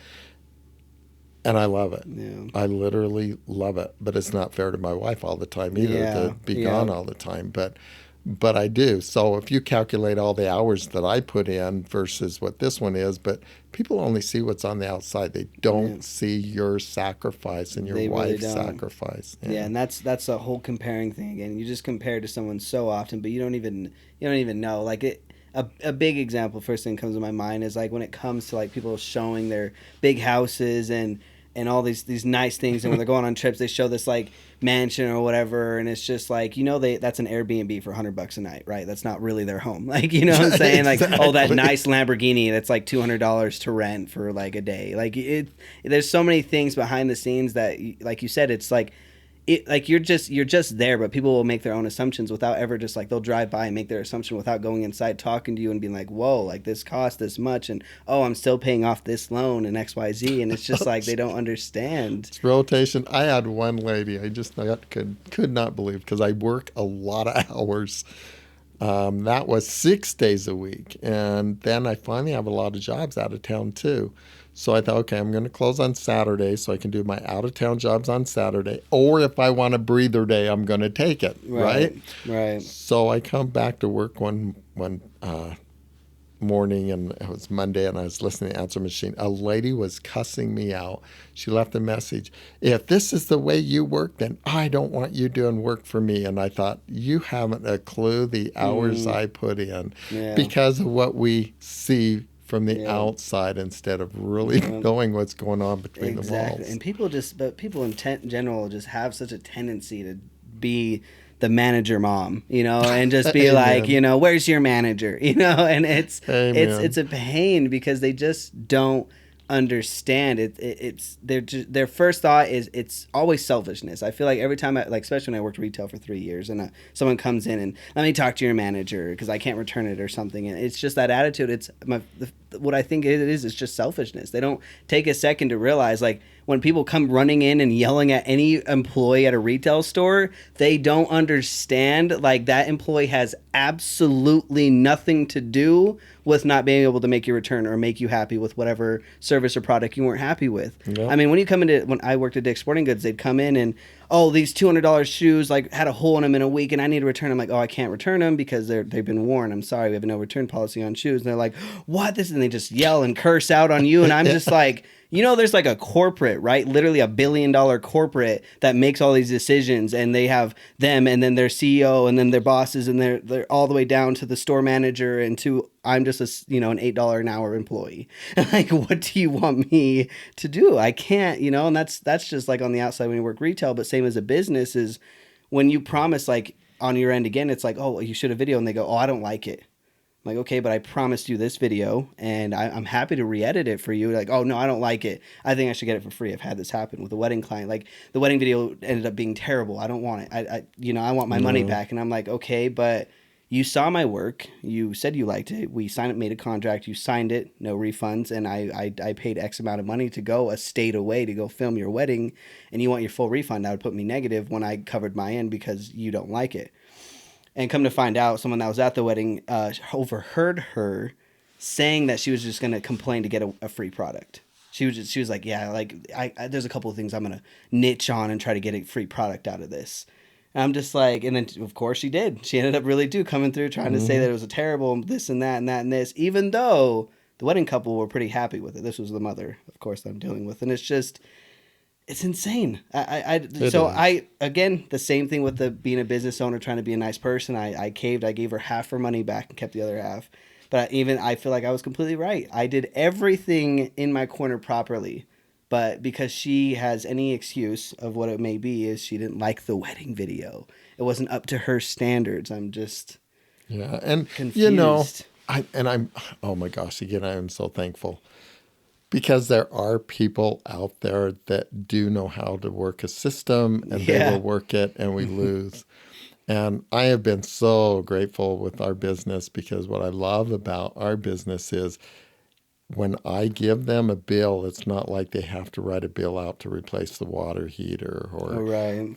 And I love it. Yeah. I literally love it. But it's not fair to my wife all the time either Yeah, to be yeah. gone all the time. But I do. So if you calculate all the hours that I put in versus what this one is, but people only see what's on the outside. They don't see your sacrifice and your They really wife's don't. sacrifice. Yeah, and that's a whole comparing thing again. You just compare to someone so often, but you don't even know. Like it, a big example, first thing that comes to my mind is like when it comes to like people showing their big houses and all these nice things, and when they're going on trips, they show this like mansion or whatever, and it's just like, you know, that's an Airbnb for $100 a night, right? That's not really their home. Like, you know what I'm saying? Like, oh, that nice Lamborghini that's like $200 to rent for like a day. Like there's so many things behind the scenes that, like you said, it's like like you're just there, but people will make their own assumptions without ever just like they'll drive by and make their assumption without going inside, talking to you and being like, whoa, like this cost this much, and oh, I'm still paying off this loan and XYZ, and it's just like they don't understand. It's rotation. I had one lady I just could not believe, because I work a lot of hours. That was 6 days a week, and then I finally have a lot of jobs out of town too. So I thought, okay, I'm going to close on Saturday so I can do my out-of-town jobs on Saturday. Or if I want a breather day, I'm going to take it, right? Right. So I come back to work one morning, and it was Monday, and I was listening to the answer machine. A lady was cussing me out. She left a message. If this is the way you work, then I don't want you doing work for me. And I thought, you haven't a clue the hours I put in because of what we see from the outside instead of really knowing what's going on between the walls. And people in general just have such a tendency to be the manager mom, you know, and just be like, you know, where's your manager, you know, and it's a pain because they just don't understand it's their first thought is it's always selfishness. I feel like every time like especially when I worked retail for 3 years and someone comes in and let me talk to your manager because I can't return it or something, and it's just that attitude. What I think it is just selfishness. They don't take a second to realize, like, when people come running in and yelling at any employee at a retail store, they don't understand, like, that employee has absolutely nothing to do with not being able to make your return or make you happy with whatever service or product you weren't happy with. Yep. I mean, when I worked at Dick's Sporting Goods, they'd come in and, oh, these $200 shoes like had a hole in them in a week and I need to return them. Like, oh, I can't return them because they've been worn. I'm sorry, we have a no return policy on shoes. And they're like, what? This, and they just yell and curse out on you. And I'm just like, there's like a corporate, right? Literally $1 billion corporate that makes all these decisions, and they have them and then their CEO and then their bosses, and they're all the way down to the store manager and to I'm just an $8 an hour employee. Like, what do you want me to do? I can't, and that's just like on the outside when you work retail, but same as a business is when you promise, like, on your end again, it's like, oh, you shoot a video, and they go, oh, I don't like it. I'm like, okay, but I promised you this video, and I'm happy to re-edit it for you. Like, oh, no, I don't like it. I think I should get it for free. I've had this happen with a wedding client. Like, the wedding video ended up being terrible. I don't want it. I want my money back. And I'm like, okay, but you saw my work. You said you liked it. We made a contract. You signed it. No refunds. And I paid X amount of money to go a state away to go film your wedding, and you want your full refund. That would put me negative when I covered my end because you don't like it. And come to find out, someone that was at the wedding overheard her saying that she was just going to complain to get a free product. She was like, yeah, like there's a couple of things I'm going to niche on and try to get a free product out of this. And I'm just like, and then of course she did. She ended up really coming through trying to say that it was a terrible this and that and that and this, even though the wedding couple were pretty happy with it. This was the mother, of course, that I'm dealing with. And it's insane. Again, the same thing with being a business owner, trying to be a nice person. I caved. I gave her half her money back and kept the other half. But I feel like I was completely right. I did everything in my corner properly. But because she has any excuse of what it may be, is she didn't like the wedding video. It wasn't up to her standards. I'm just confused. Oh my gosh, again, I am so thankful. Because there are people out there that do know how to work a system, and they will work it, and we lose. And I have been so grateful with our business, because what I love about our business is when I give them a bill, it's not like they have to write a bill out to replace the water heater or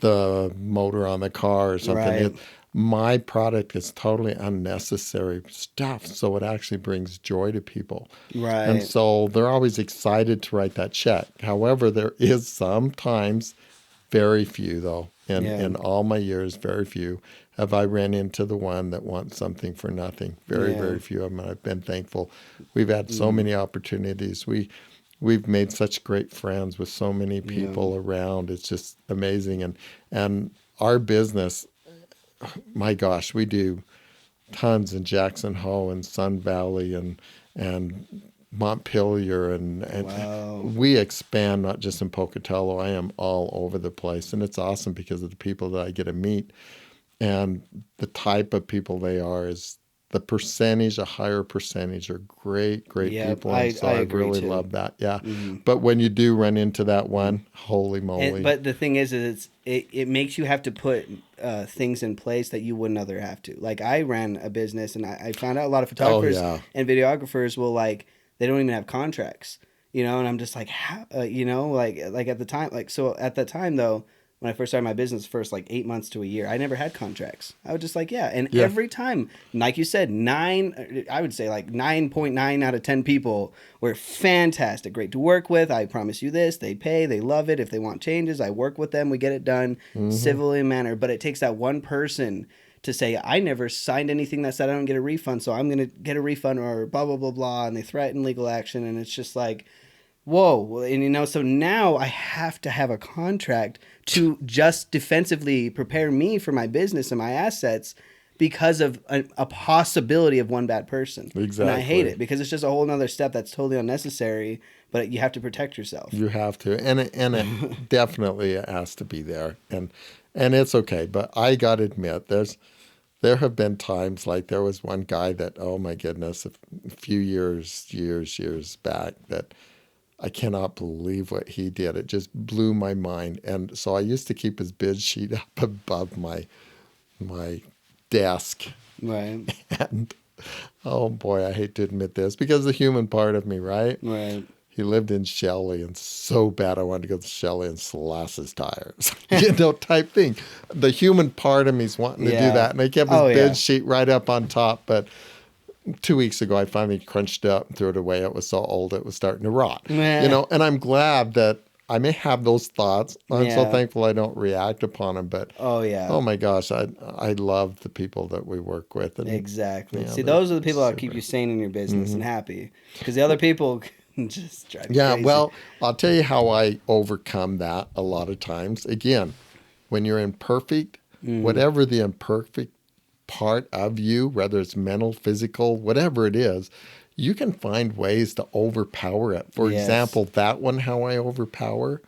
the motor on the car or something. Right. My product is totally unnecessary stuff, so it actually brings joy to people. Right. And so they're always excited to write that check. However, there is sometimes, very few though, in all my years, very few, have I ran into the one that wants something for nothing. Very few of them. I've been thankful. We've had so many opportunities. We've made such great friends with so many people around. It's just amazing. And our business, my gosh, we do tons in Jackson Hole and Sun Valley and Montpelier and we expand not just in Pocatello. I am all over the place, and it's awesome because of the people that I get to meet and the type of people they are. Is the percentage, a higher percentage, are great people. And so I really love that. Yeah. Mm-hmm. But when you do run into that one, holy moly. But the thing is it makes you have to put things in place that you wouldn't other have to. Like, I ran a business, and I found out a lot of photographers and videographers will, like, they don't even have contracts, and I'm just like, like at the time, like, so at the time though, when I first started my business, first like 8 months to a year, I never had contracts. I was just like, every time, like you said, I would say like 9.9 out of 10 people were fantastic, great to work with. I promise you this, they pay, they love it. If they want changes, I work with them, we get it done civilly and manner. But it takes that one person to say, I never signed anything that said I don't get a refund, so I'm going to get a refund, or blah, blah, blah, blah. And they threaten legal action. And it's just like, whoa. And, so now I have to have a contract to just defensively prepare me for my business and my assets because of a possibility of one bad person. Exactly. And I hate it because it's just a whole nother step that's totally unnecessary, but you have to protect yourself. You have to. And it definitely has to be there. And it's okay. But I got to admit, there have been times, like there was one guy that, oh my goodness, a few years back, that I cannot believe what he did. It just blew my mind. And so I used to keep his bid sheet up above my desk. Right. And oh boy, I hate to admit this because the human part of me, right? Right. He lived in Shelley, and so bad I wanted to go to Shelley and slash his tires, you know, type thing. The human part of me's wanting to do Yeah. that, and I kept his Oh bid yeah. sheet right up on top. But 2 weeks ago, I finally crunched it up and threw it away. It was so old, it was starting to rot, you Meh. know. And I'm glad that I may have those thoughts. I'm so Yeah. thankful I don't react upon them. But Oh yeah. oh my gosh, I love the people that we work with, and Exactly. yeah, See, they're those are the people that keep super. you sane in your business Hmm. and happy, because the other people can just drive you Yeah, crazy. well, I'll tell you how I overcome that a lot of times. Again, when you're imperfect, Mm. whatever the imperfect part of you, whether it's mental, physical, whatever it is, you can find ways to overpower it. For Yes. example, that one, how I overpower,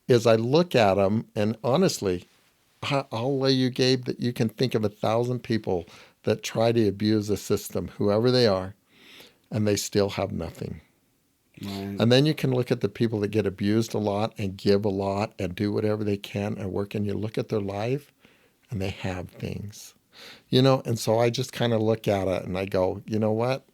is I look at them and honestly, I'll lay you, Gabe, that you can think of 1,000 people that try to abuse the system, whoever they are, and they still have nothing. Right. And then you can look at the people that get abused a lot and give a lot and do whatever they can and work, and you look at their life and they have things, you know. And so I just kind of look at it and I go, you know what?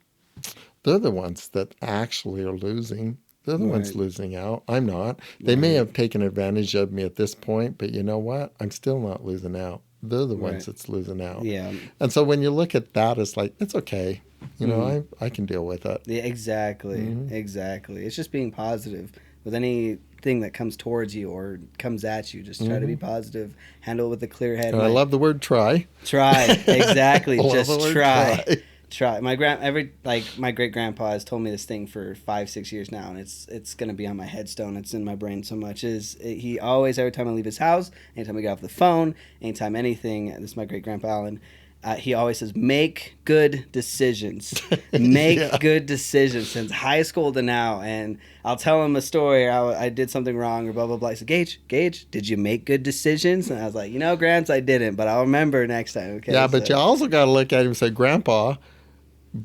They're the ones that actually are losing. They're the ones Right. losing out. I'm not. They may Right. have taken advantage of me at this point, but you know what? I'm still not losing out. They're the ones Right. that's losing out. Yeah. And so when you look at that, it's like, it's okay. You know, Hmm. I can deal with it. Yeah. Exactly. Hmm. Exactly. It's just being positive with anything that comes towards you or comes at you. Just try to be Hmm. positive. Handle it with a clear head. And I love the word try. Try. Exactly. I love the Just word try. try. Try. My great grandpa has told me this thing for 5 6 years now, and it's gonna be on my headstone. It's in my brain so much. He always, every time I leave his house, anytime we get off the phone, anytime anything. This is my great grandpa Alan. He always says, "Make good decisions. Make Yeah. good decisions." Since high school to now, and I'll tell him a story. I did something wrong or blah blah blah. He said, Gage, did you make good decisions?" And I was like, Gramps, I didn't, but I'll remember next time. Okay, Yeah, but you so also got to look at him and say, Grandpa,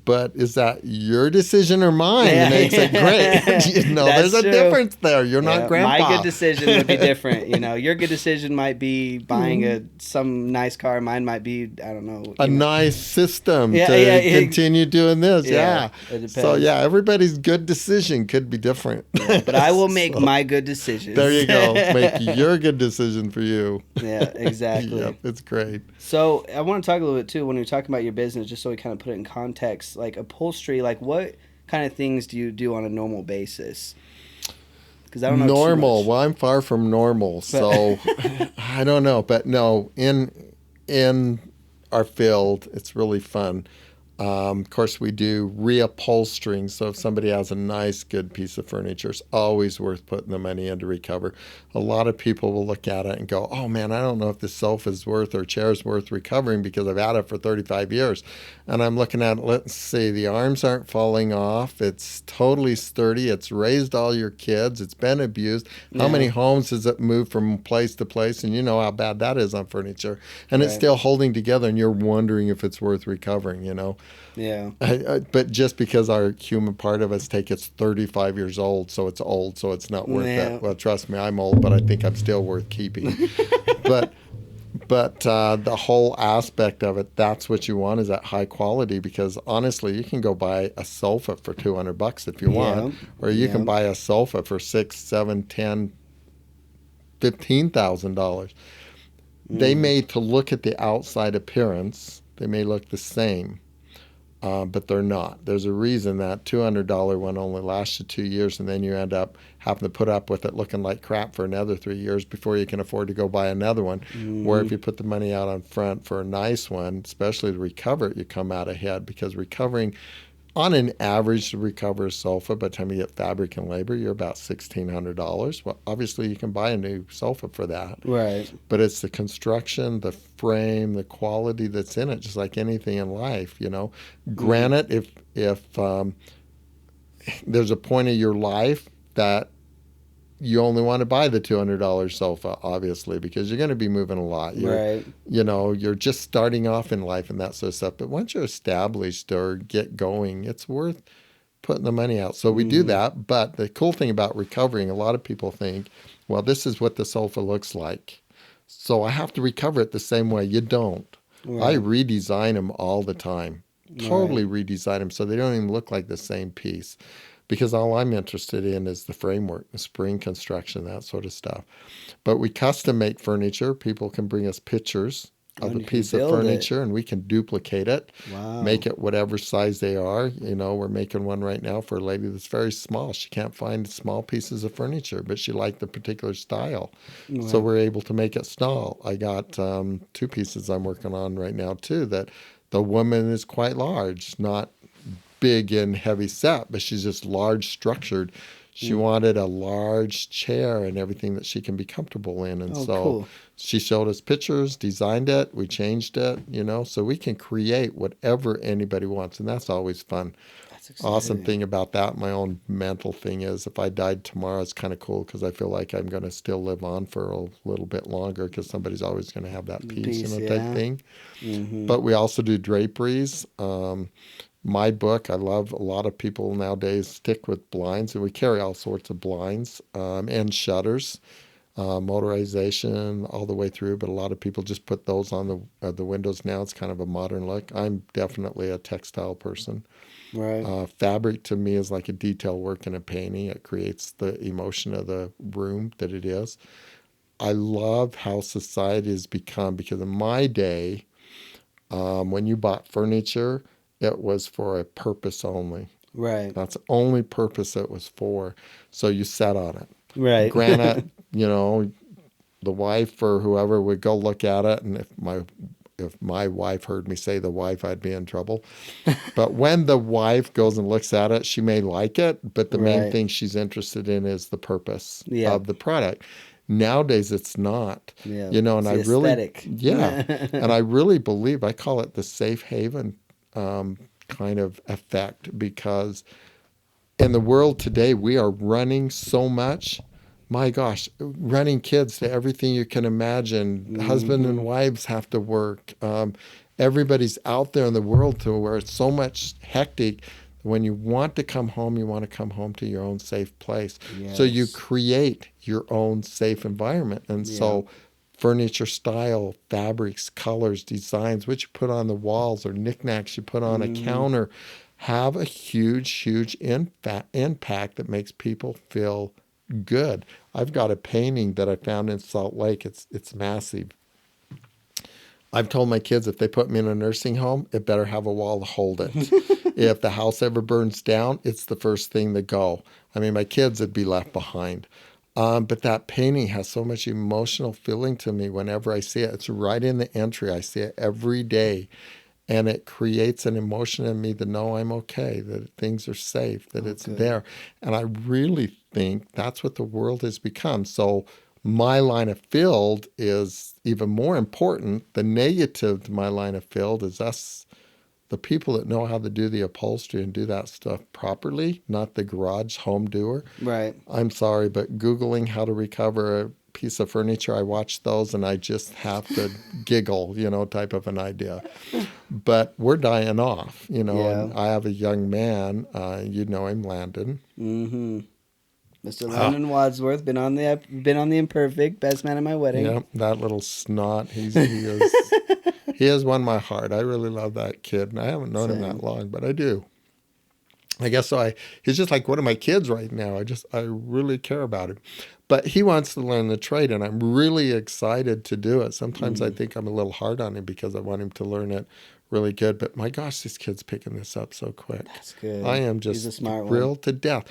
but is that your decision or mine? And yeah, they say, great. You know, there's that's a true. difference there. You're not Yeah, my good Grandpa. decision would be different. Your good decision might be buying Mhm. some nice car. Mine might be, I don't know. A nice system Yeah, to yeah, continue doing this. yeah. Yeah. It So, depends. yeah, everybody's good decision could be different. Yeah, but I will make So, my good there decisions. you go. Make your good decision for you. Yeah, Yep, exactly. it's great. So I want to talk a little bit too when you're talking about your business, just so we kind of put it in context. Like upholstery, like what kind of things do you do on a normal basis? Because I don't know too Normal. much. Well, I'm far from normal, But so I don't know. But no, in our field, it's really fun. Of course, we do reupholstering. So if somebody has a nice, good piece of furniture, it's always worth putting the money in to recover. A lot of people will look at it and go, "Oh man, I don't know if this sofa is worth or chair is worth recovering because I've had it for 35 years." And I'm looking at it. Let's see, the arms aren't falling off. It's totally sturdy. It's raised all your kids. It's been abused. How many yeah, homes has it moved from place to place? And you know how bad that is on furniture. And it's right. still holding together, and you're wondering if it's worth recovering. You know. Yeah, But just because our human part of us take it's 35 years old, so it's not worth it. yeah, Well, trust me, I'm old, but I think I'm still worth keeping. But the whole aspect of it, that's what you want is that high quality. Because honestly, you can go buy a sofa for $200 if you want, yeah, or you can yeah. buy a sofa for six, seven, 10, $15,000. They Mm, may to look at the outside appearance, they may look the same, but they're not. There's a reason that $200 one only lasts you 2 years, and then you end up having to put up with it looking like crap for another 3 years before you can afford to go buy another one. Where if mm, you put the money out on front for a nice one, especially to recover it, you come out ahead because recovering on an average to recover a sofa, by the time you get fabric and labor, you're about $1,600. Well, obviously you can buy a new sofa for that, right. but it's the construction, the frame, the quality that's in it, just like anything in life, you know. Mm, Granted, if there's a point of your life that you only want to buy the $200 sofa, obviously, because you're going to be moving a lot. right. You're just starting off in life and that sort of stuff. But once you're established or get going, it's worth putting the money out. So we do that. But the cool thing about recovering, a lot of people think, well, this is what the sofa looks like, so I have to recover it the same way. You don't. I Right. redesign them all the time. Right. Totally redesign them so they don't even look like the same piece. Because all I'm interested in is the framework, the spring construction, that sort of stuff. But we custom make furniture. People can bring us pictures of And a you can piece of build it. furniture and we can duplicate it, Wow. make it whatever size they are. We're making one right now for a lady that's very small. She can't find small pieces of furniture, but she liked the particular style. So Right. we're able to make it small. I got two pieces I'm working on right now too that the woman is quite large, not big and heavy set, but she's just large structured. She Mm. wanted a large chair and everything that she can be comfortable in. And Oh, so cool. she showed us pictures, designed it, we changed it, so we can create whatever anybody wants. And that's always fun. That's Awesome exciting. thing about that, my own mental thing is if I died tomorrow, it's kind of cool because I feel like I'm going to still live on for a little bit longer because somebody's always going to have that piece, Peace, type yeah. thing. Mm-hmm. But we also do draperies. My book, I love a lot of people nowadays stick with blinds, and we carry all sorts of blinds and shutters, motorization all the way through. But a lot of people just put those on the windows now. It's kind of a modern look. I'm definitely a textile person. Right. Fabric to me is like a detail work in a painting. It creates the emotion of the room that it is. I love how society has become because in my day, when you bought furniture, it was for a purpose only. Right. That's the only purpose it was for. So you sat on it. Right. Granted, the wife or whoever would go look at it, and if my wife heard me say the wife, I'd be in trouble. But when the wife goes and looks at it, she may like it, but the main Right. thing she's interested in is the purpose Yep. of the product. Nowadays, it's not, Yep. and It's I the really, aesthetic. yeah, and I really believe I call it the safe haven kind of effect because in the world today, we are running so much. My gosh, running kids to everything you can imagine. Husband Mm-hmm. and wives have to work. Everybody's out there in the world to where it's so much hectic. When you want to come home, you want to come home to your own safe place. So you Yes. create your own safe environment. And Yep. so furniture style, fabrics, colors, designs, what you put on the walls or knickknacks you put on a Mm-hmm. counter have a huge, huge impact that makes people feel good. I've got a painting that I found in Salt Lake. It's massive. I've told my kids if they put me in a nursing home, it better have a wall to hold it. If the house ever burns down, it's the first thing to go. I mean, my kids would be left behind. But that painting has so much emotional feeling to me whenever I see it. It's right in the entry. I see it every day. And it creates an emotion in me to know I'm okay, that things are safe, that Oh, it's good. there. And I really think that's what the world has become. So my line of field is even more important. The negative to my line of field is us, the people that know how to do the upholstery and do that stuff properly, not the garage home doer. Right. I'm sorry, but Googling how to recover a piece of furniture, I watch those and I just have to giggle, type of an idea. But we're dying off, Yeah. and I have a young man, you know him, Landon. Mm-hmm. Mr. Oh, Landon Wadsworth been on the Imperfect, best man at my wedding. yeah, that little snot. He is one of my heart. I really love that kid, and I haven't known him that Same. long, but I do. I guess so. He's just like one of my kids right now. I really care about him, but he wants to learn the trade, and I'm really excited to do it. Sometimes I Mm, think I'm a little hard on him because I want him to learn it really good. But my gosh, this kid's picking this up so quick. that's I good. am He's a just smart one. thrilled to death.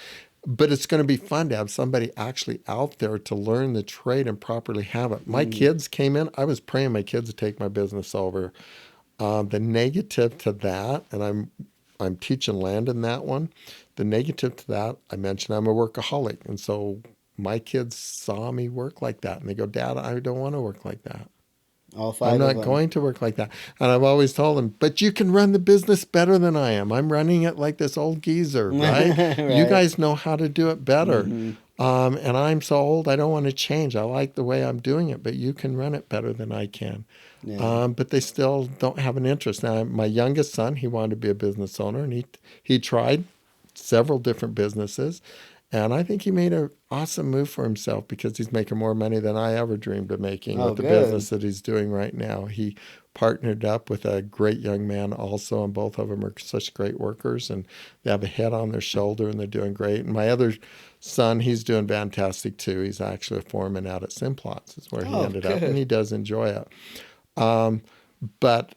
But it's going to be fun to have somebody actually out there to learn the trade and properly have it. My Mm, kids came in. I was praying my kids would take my business over. The negative to that, and I'm teaching Landon that one. The negative to that, I mentioned I'm a workaholic, and so my kids saw me work like that, and they go, "Dad, I don't want to work like that. all I'm five of not them. going to work like that." And I've always told them, "But you can run the business better than I am. I'm running it like this old geezer, right? You Right. guys know how to do it better." Mm-hmm. And I'm so old, I don't want to change. I like the way I'm doing it, but you can run it better than I can. Yeah. But they still don't have an interest. Now, my youngest son, he wanted to be a business owner, and he tried several different businesses. And I think he made an awesome move for himself because he's making more money than I ever dreamed of making Oh, with the good. business that he's doing right now. He partnered up with a great young man also, and both of them are such great workers, and they have a head on their shoulder, and they're doing great. And my other son, he's doing fantastic too. He's actually a foreman out at Simplots, is where he Oh, ended up, and good. he does enjoy it. But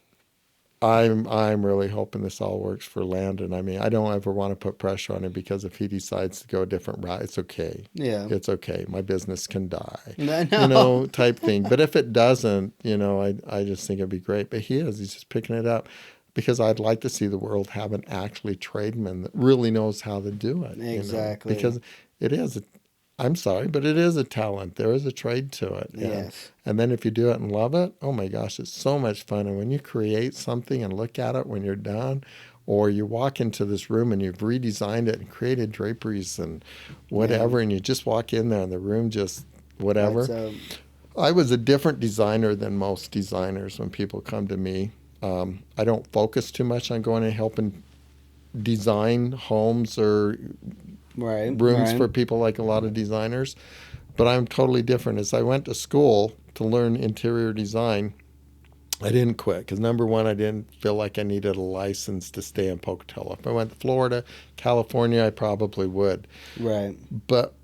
I'm really hoping this all works for Landon. I mean, I don't ever want to put pressure on him because if he decides to go a different route, it's okay. Yeah. It's okay. My business can die, I know. type thing. But if it doesn't, I just think it'd be great. But he's just picking it up because I'd like to see the world have an actually tradesman that really knows how to do it, Exactly. because it is I'm sorry, but it is a talent. There is a trade to it. Yes. And then if you do it and love it, oh my gosh, it's so much fun. And when you create something and look at it when you're done, or you walk into this room and you've redesigned it and created draperies and Yeah. whatever, and you just walk in there and the room just Lights whatever. up. I was a different designer than most designers when people come to me. I don't focus too much on going and helping design homes or Right. rooms Right. for people like a lot of designers. But I'm totally different. As I went to school to learn interior design, I didn't quit because number one, I didn't feel like I needed a license to stay in Pocatello. If I went to Florida, California, I probably would. Right. But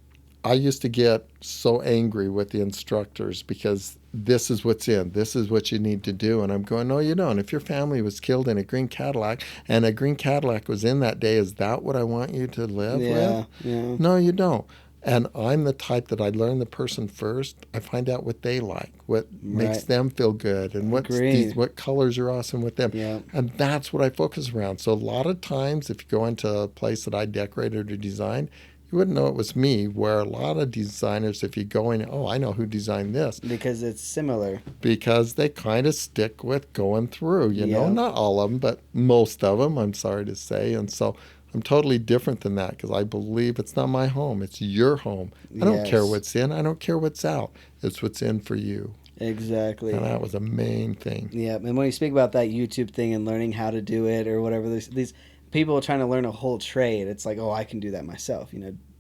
I used to get so angry with the instructors because this is what's in, this is what you need to do. And I'm going, no, you don't. If your family was killed in a green Cadillac and a green Cadillac was in that day, is that what I want you to live with? Yeah. Yeah. No, you don't. And I'm the type that I learn the person first. I find out what they like, what makes Right. them feel good, and Agreed. what colors are awesome with them. Yeah. And that's what I focus around. So a lot of times, if you go into a place that I decorated or designed, you wouldn't know it was me. Where a lot of designers, if you go in, oh, I know who designed this, Because it's similar. because they kind of stick with going through. Yeah. Not all of them, but most of them. I'm sorry to say, and so I'm totally different than that because I believe it's not my home, it's your home. I don't care Yes. what's in, I don't care what's out. It's what's in for you. And Exactly. that was a main thing. Yeah. And when you speak about that YouTube thing and learning how to do it or whatever, these people trying to learn a whole trade, it's like, oh, I can do that myself.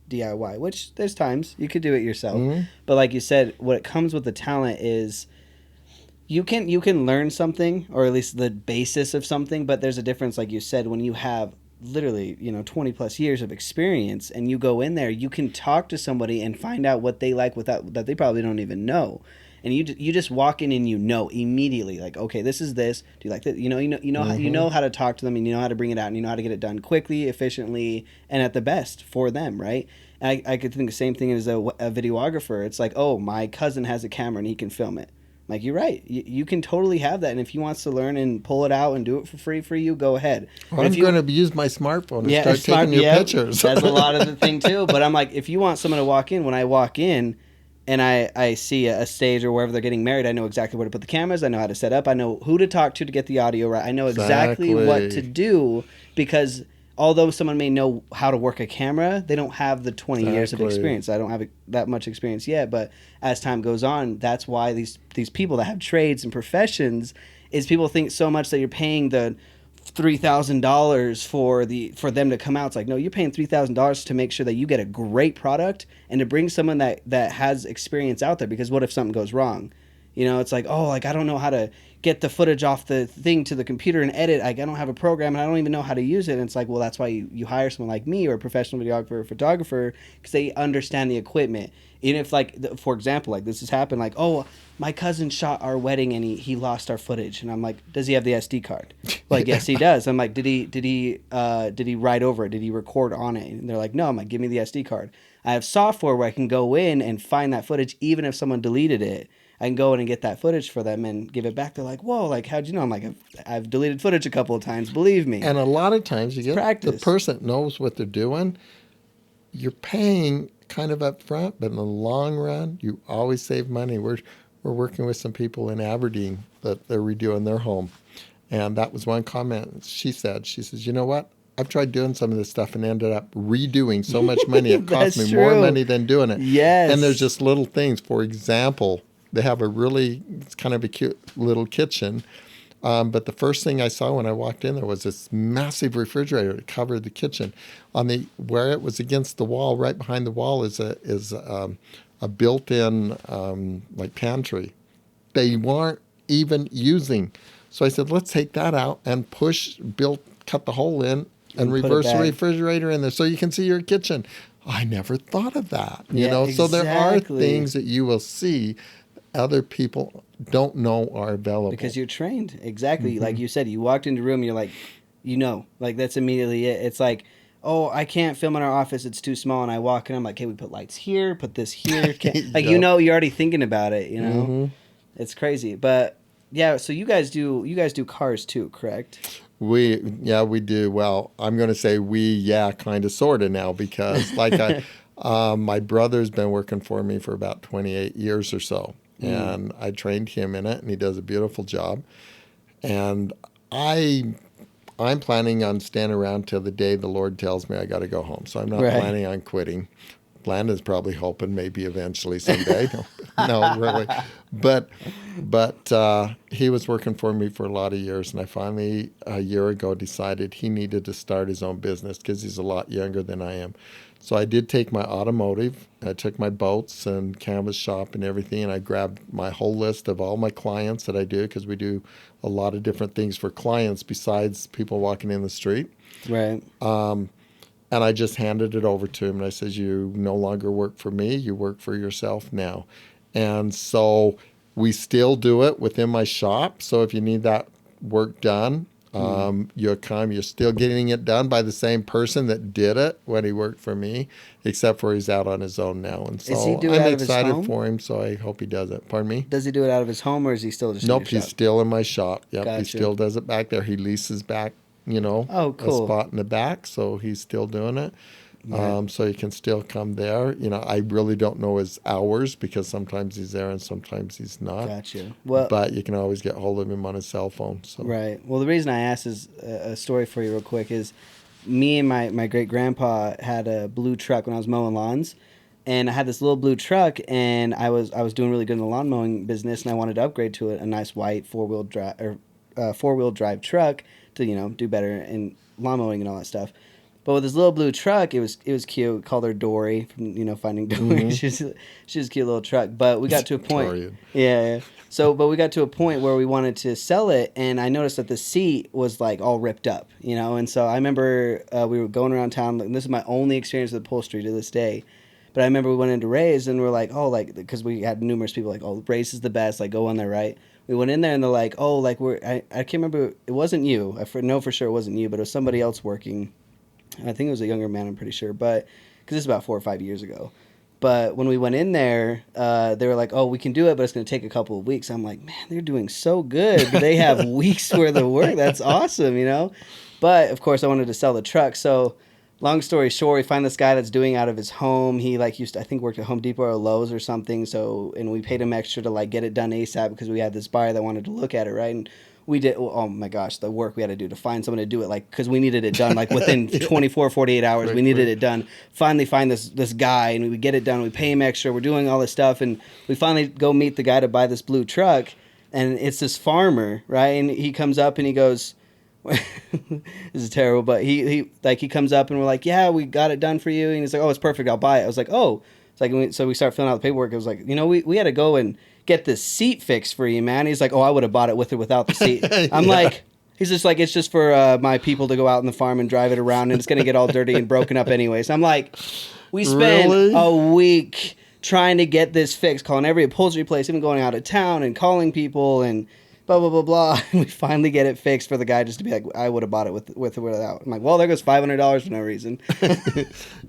DIY. Which there's times you could do it yourself, Mm-hmm. but like you said, what comes with the talent is you can learn something or at least the basis of something, but there's a difference, like you said, when you have literally 20 plus years of experience and you go in there, you can talk to somebody and find out what they like without that they probably don't even know. And you just walk in and immediately, like, okay, this is this, do you like that, you Mm-hmm. know how to talk to them, and you know how to bring it out, and you know how to get it done quickly, efficiently, and at the best for them, right? And I could think the same thing as a videographer. It's like, oh, my cousin has a camera and he can film it. Like, you're right. You can totally have that. And if he wants to learn and pull it out and do it for free for you, go ahead. Well, But if I'm going you, to use my smartphone and yeah, start smart, taking your yeah, pictures. that's a lot of the thing too. But I'm like, if you want someone to walk in, when I walk in and I see a stage or wherever they're getting married, I know exactly where to put the cameras. I know how to set up. I know who to talk to get the audio right. I know exactly what to Exactly. do because although someone may know how to work a camera, they don't have the 20 years of Exactly. experience. I don't have that much experience yet, but as time goes on, that's why these people that have trades and professions is people think so much that you're paying the $3,000 for them to come out. It's like, no, you're paying $3,000 to make sure that you get a great product and to bring someone that has experience out there, because what if something goes wrong? It's like, oh, like, I don't know how to get the footage off the thing to the computer and edit. Like, I don't have a program and I don't even know how to use it. And it's like, well, that's why you hire someone like me or a professional videographer or photographer, because they understand the equipment. Even if, like, for example, like this has happened, like, oh, my cousin shot our wedding and he lost our footage. And I'm like, does he have the SD card? Like, yes, he does. I'm like, did he write over it? Did he record on it? And they're like, no. I'm like, give me the SD card. I have software where I can go in and find that footage, even if someone deleted it. I can go in and get that footage for them and give it back. They're like, whoa, like, how'd you know? I'm like, I've deleted footage a couple of times, believe me. And a lot of times you It's get the practice. person that knows what they're doing. You're paying kind of up front, but in the long run, you always save money. We're working with some people in Aberdeen that they're redoing their home. And that was one comment she said. She says, you know what? I've tried doing some of this stuff and ended up redoing so much money. It cost That's me more true. money than doing it. Yes. And there's just little things. For example, they have it's kind of a cute little kitchen, But the first thing I saw when I walked in there was this massive refrigerator that covered the kitchen. Where it was against the wall, right behind the wall, is a built-in like pantry. They weren't even using. So I said, let's take that out and cut the hole in and put it reverse the back. refrigerator in there so you can see your kitchen. I never thought of that, Yeah, So there are exactly. things that you will see other people don't know are available. Because you're trained. Exactly. Like you said, you walked into a room, you're like, like that's immediately it. It's like, oh, I can't film in our office, it's too small. And I walk in, I'm like, okay, we put lights here, put this here. Like, Yep. you're already thinking about it, It's crazy. But yeah, so you guys do cars too, correct? We do. Well, I'm going to say kind of, sort of now because my brother's been working for me for about 28 years or so. And I trained him in it and he does a beautiful job. And I'm planning on staying around till the day the Lord tells me I got to go home. So I'm not Right. planning on quitting. Landon's probably hoping maybe eventually someday. No, really. But he was working for me for a lot of years, and I finally, a year ago, decided he needed to start his own business because he's a lot younger than I am. So I did take my automotive, I took my boats and canvas shop and everything, and I grabbed my whole list of all my clients that I do because we do a lot of different things for clients besides people walking in the street. Right. And I just handed it over to him and I says, you no longer work for me, you work for yourself now. And so we still do it within my shop. So if you need that work done, you're still getting it done by the same person that did it when he worked for me, except for he's out on his own now. And so Does he do it I'm out of his excited home? for him, so I hope he does it. Pardon me? Does he do it out of his home or is he still just Nope, in your he's shop? still in my shop. Yep, he Gotcha. still does it back there. He leases back, Oh, cool. a spot in the back, so he's still doing it. Right. So you can still come there. I really don't know his hours because sometimes he's there and sometimes he's not. Gotcha. Well, But you can always get hold of him on his cell phone. So right. Well, the reason I asked is a story for you real quick is me and my great grandpa had a blue truck when I was mowing lawns, and I had this little blue truck, and I was doing really good in the lawn mowing business, and I wanted to upgrade to a nice white four-wheel drive truck to do better in lawn mowing and all that stuff. But with this little blue truck, it was cute. We called her Dory from Finding Dory. She was a cute little truck. But we got to a point. Dorian. Yeah. So, but we got to a point where we wanted to sell it, and I noticed that the seat was like all ripped up, And so I remember we were going around town, and this is my only experience with upholstery to this day. But I remember we went into Ray's, and we're like, oh, like because we had numerous people like, oh, Ray's is the best, like go on there, right? We went in there, and they're like, oh, like I can't remember, it wasn't you. I know for sure it wasn't you, but it was somebody else working. I think it was a younger man, I'm pretty sure, but because this is about 4 or 5 years ago. But when we went in there, they were like, "Oh, we can do it, but it's going to take a couple of weeks." I'm like, "Man, they're doing so good. They have weeks worth of work. That's awesome, But of course, I wanted to sell the truck. So, long story short, we find this guy that's doing out of his home. He used to, I think, worked at Home Depot or Lowe's or something. So, and we paid him extra to get it done ASAP because we had this buyer that wanted to look at it, right? And we did, oh my gosh, the work we had to do to find someone to do it, because we needed it done within 24, 48 hours. We needed it done. Finally find this guy, and we get it done. We pay him extra. We're doing all this stuff, and we finally go meet the guy to buy this blue truck, and it's this farmer, right? And he comes up and he goes, this is terrible, but he comes up and we're like, yeah, we got it done for you. And he's like, oh, it's perfect, I'll buy it. I was like, oh. It's like, so we start filling out the paperwork. It was like, we had to go and get this seat fixed for you, man. He's like, oh, I would have bought it with or without the seat. I'm like, he's just like, it's just for my people to go out on the farm and drive it around, and it's going to get all dirty and broken up anyways. I'm like, we spent a week trying to get this fixed, calling every upholstery place, even going out of town and calling people and blah, blah, blah, blah. And we finally get it fixed for the guy just to be like, I would have bought it with or without. I'm like, well, there goes $500 for no reason.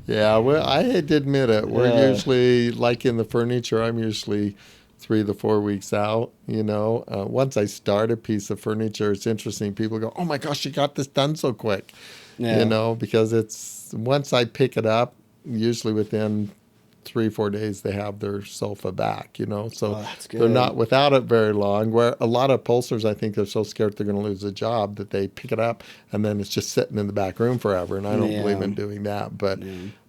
Yeah, well, I had to admit it. We're usually, like in the furniture, I'm usually 3 to 4 weeks out, Once I start a piece of furniture, it's interesting. People go, oh my gosh, you got this done so quick, because it's, once I pick it up, usually within 3-4 days they have their sofa back, so that's good. they're not without it very long. Where a lot of upholsterers, I think, they're so scared they're going to lose a job that they pick it up and then it's just sitting in the back room forever, and I don't believe in doing that. But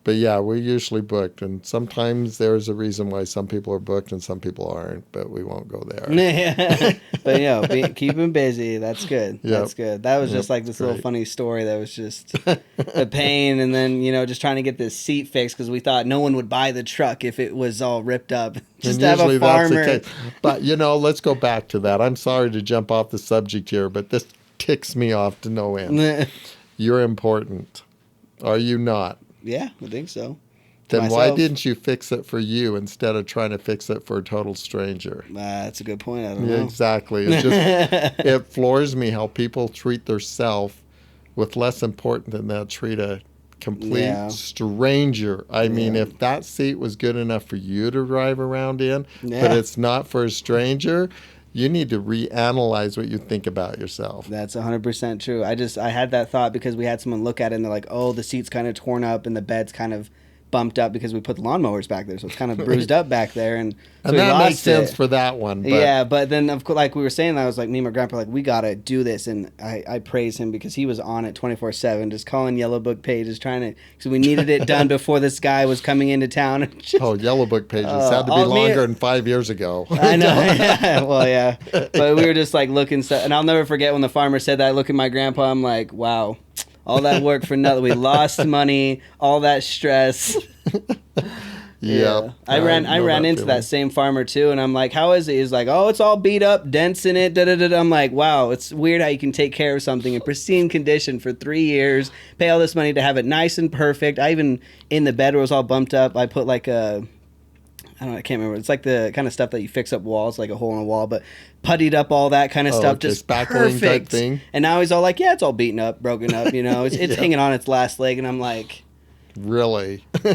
But yeah, we're usually booked, and sometimes there's a reason why some people are booked and some people aren't, but we won't go there. But keep him busy. That's good. Yep. That's good. That was Yep. just like It's this little great. funny story that was just a pain, and then just trying to get this seat fixed because we thought no one would buy the truck if it was all ripped up. Just And to have a usually that's the farmer. case. But, let's go back to that. I'm sorry to jump off the subject here, but this ticks me off to no end. You're important. Are you not? Yeah, I think so. To Then why myself. didn't you fix it for you instead of trying to fix it for a total stranger? That's a good point. I don't Yeah, know. exactly. It floors me how people treat themselves with less important than they'll treat a complete Yeah. stranger. I mean, Yeah. if that seat was good enough for you to drive around in, but Yeah. it's not for a stranger, you need to reanalyze what you think about yourself. That's 100% true. I had that thought because we had someone look at it and they're like, "Oh, the seat's kind of torn up and the bed's kind of bumped up because we put the lawnmowers back there, so it's kind of bruised up back there." And so And we that makes lost sense it. for that one. But Yeah, but then of course, like we were saying, I was like, me and my grandpa, like, we gotta do this, and I praise him because he was on it 24/7, just calling Yellow Book pages, trying to, because we needed it done before this guy was coming into town. And just, oh, Yellow Book pages had to be longer than 5 years ago. I know. Yeah, well, yeah, but we were just like looking, and I'll never forget when the farmer said that. I look at my grandpa, I'm like, wow, all that work for nothing. We lost money, all that stress. Yep. I ran know into feeling. that same farmer too, and I'm like, "How is it?" He's like, "Oh, it's all beat up, dents in it." Da da da. I'm like, "Wow, it's weird how you can take care of something in pristine condition for 3 years, pay all this money to have it nice and perfect." I even in the bed where it was all bumped up, I put like a, I don't know, I can't remember. It's like the kind of stuff that you fix up walls, like a hole in a wall, but puttied up all that kind of stuff, okay, just spackling type perfect. thing. And now he's all like, "Yeah, it's all beaten up, broken up. It's Yeah. hanging on its last leg," and I'm like, Really? uh,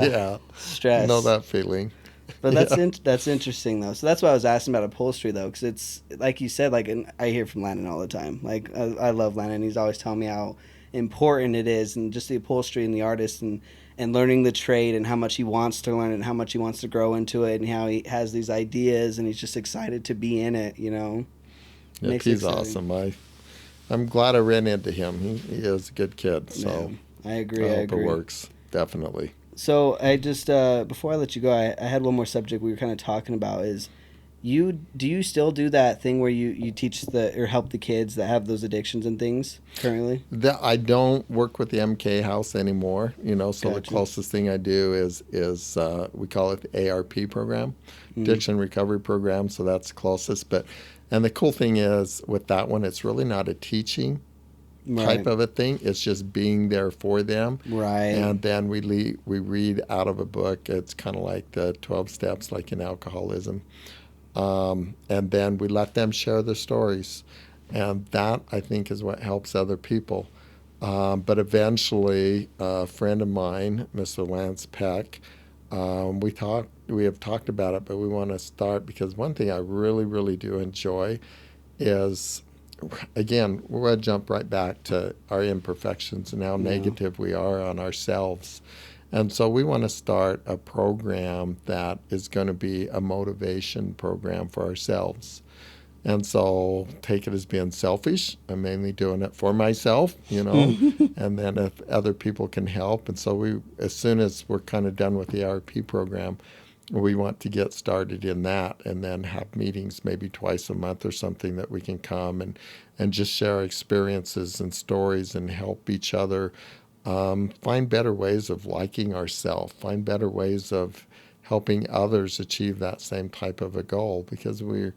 Yeah. stress. Know that feeling. But Yeah. that's interesting though. So that's why I was asking about upholstery though, because it's like you said, like, and I hear from Landon all the time. Like I love Landon. He's always telling me how important it is, and just the upholstery and the artist, and learning the trade, and how much he wants to learn, and how much he wants to grow into it, and how he has these ideas, and he's just excited to be in it. Yep, Makes it he's exciting. awesome. I'm glad I ran into him. He is a good kid. So Yeah, I agree. I I hope agree. it works. Definitely. So I just before I let you go, I had one more subject we were kind of talking about is do you still do that thing where you teach or help the kids that have those addictions and things currently? I don't work with the MK house anymore. So the Gotcha. closest thing I do is we call it the ARP program, Mm. Addiction Recovery Program. So that's the closest. And the cool thing is with that one, it's really not a teaching type Right. of a thing. It's just being there for them. Right. And then we read out of a book. It's kind of like the 12 steps, like in alcoholism. And then we let them share their stories. And that, I think, is what helps other people. But eventually, a friend of mine, Mr. Lance Peck, we have talked about it, but we want to start because one thing I really, really do enjoy is, again, we're going to jump right back to our imperfections and how negative we are on ourselves. And so we want to start a program that is going to be a motivation program for ourselves. And so take it as being selfish. I'm mainly doing it for myself, and then if other people can help. And so as soon as we're kind of done with the RP program, we want to get started in that and then have meetings maybe twice a month or something that we can come and just share our experiences and stories and help each other find better ways of liking ourselves, find better ways of helping others achieve that same type of a goal because we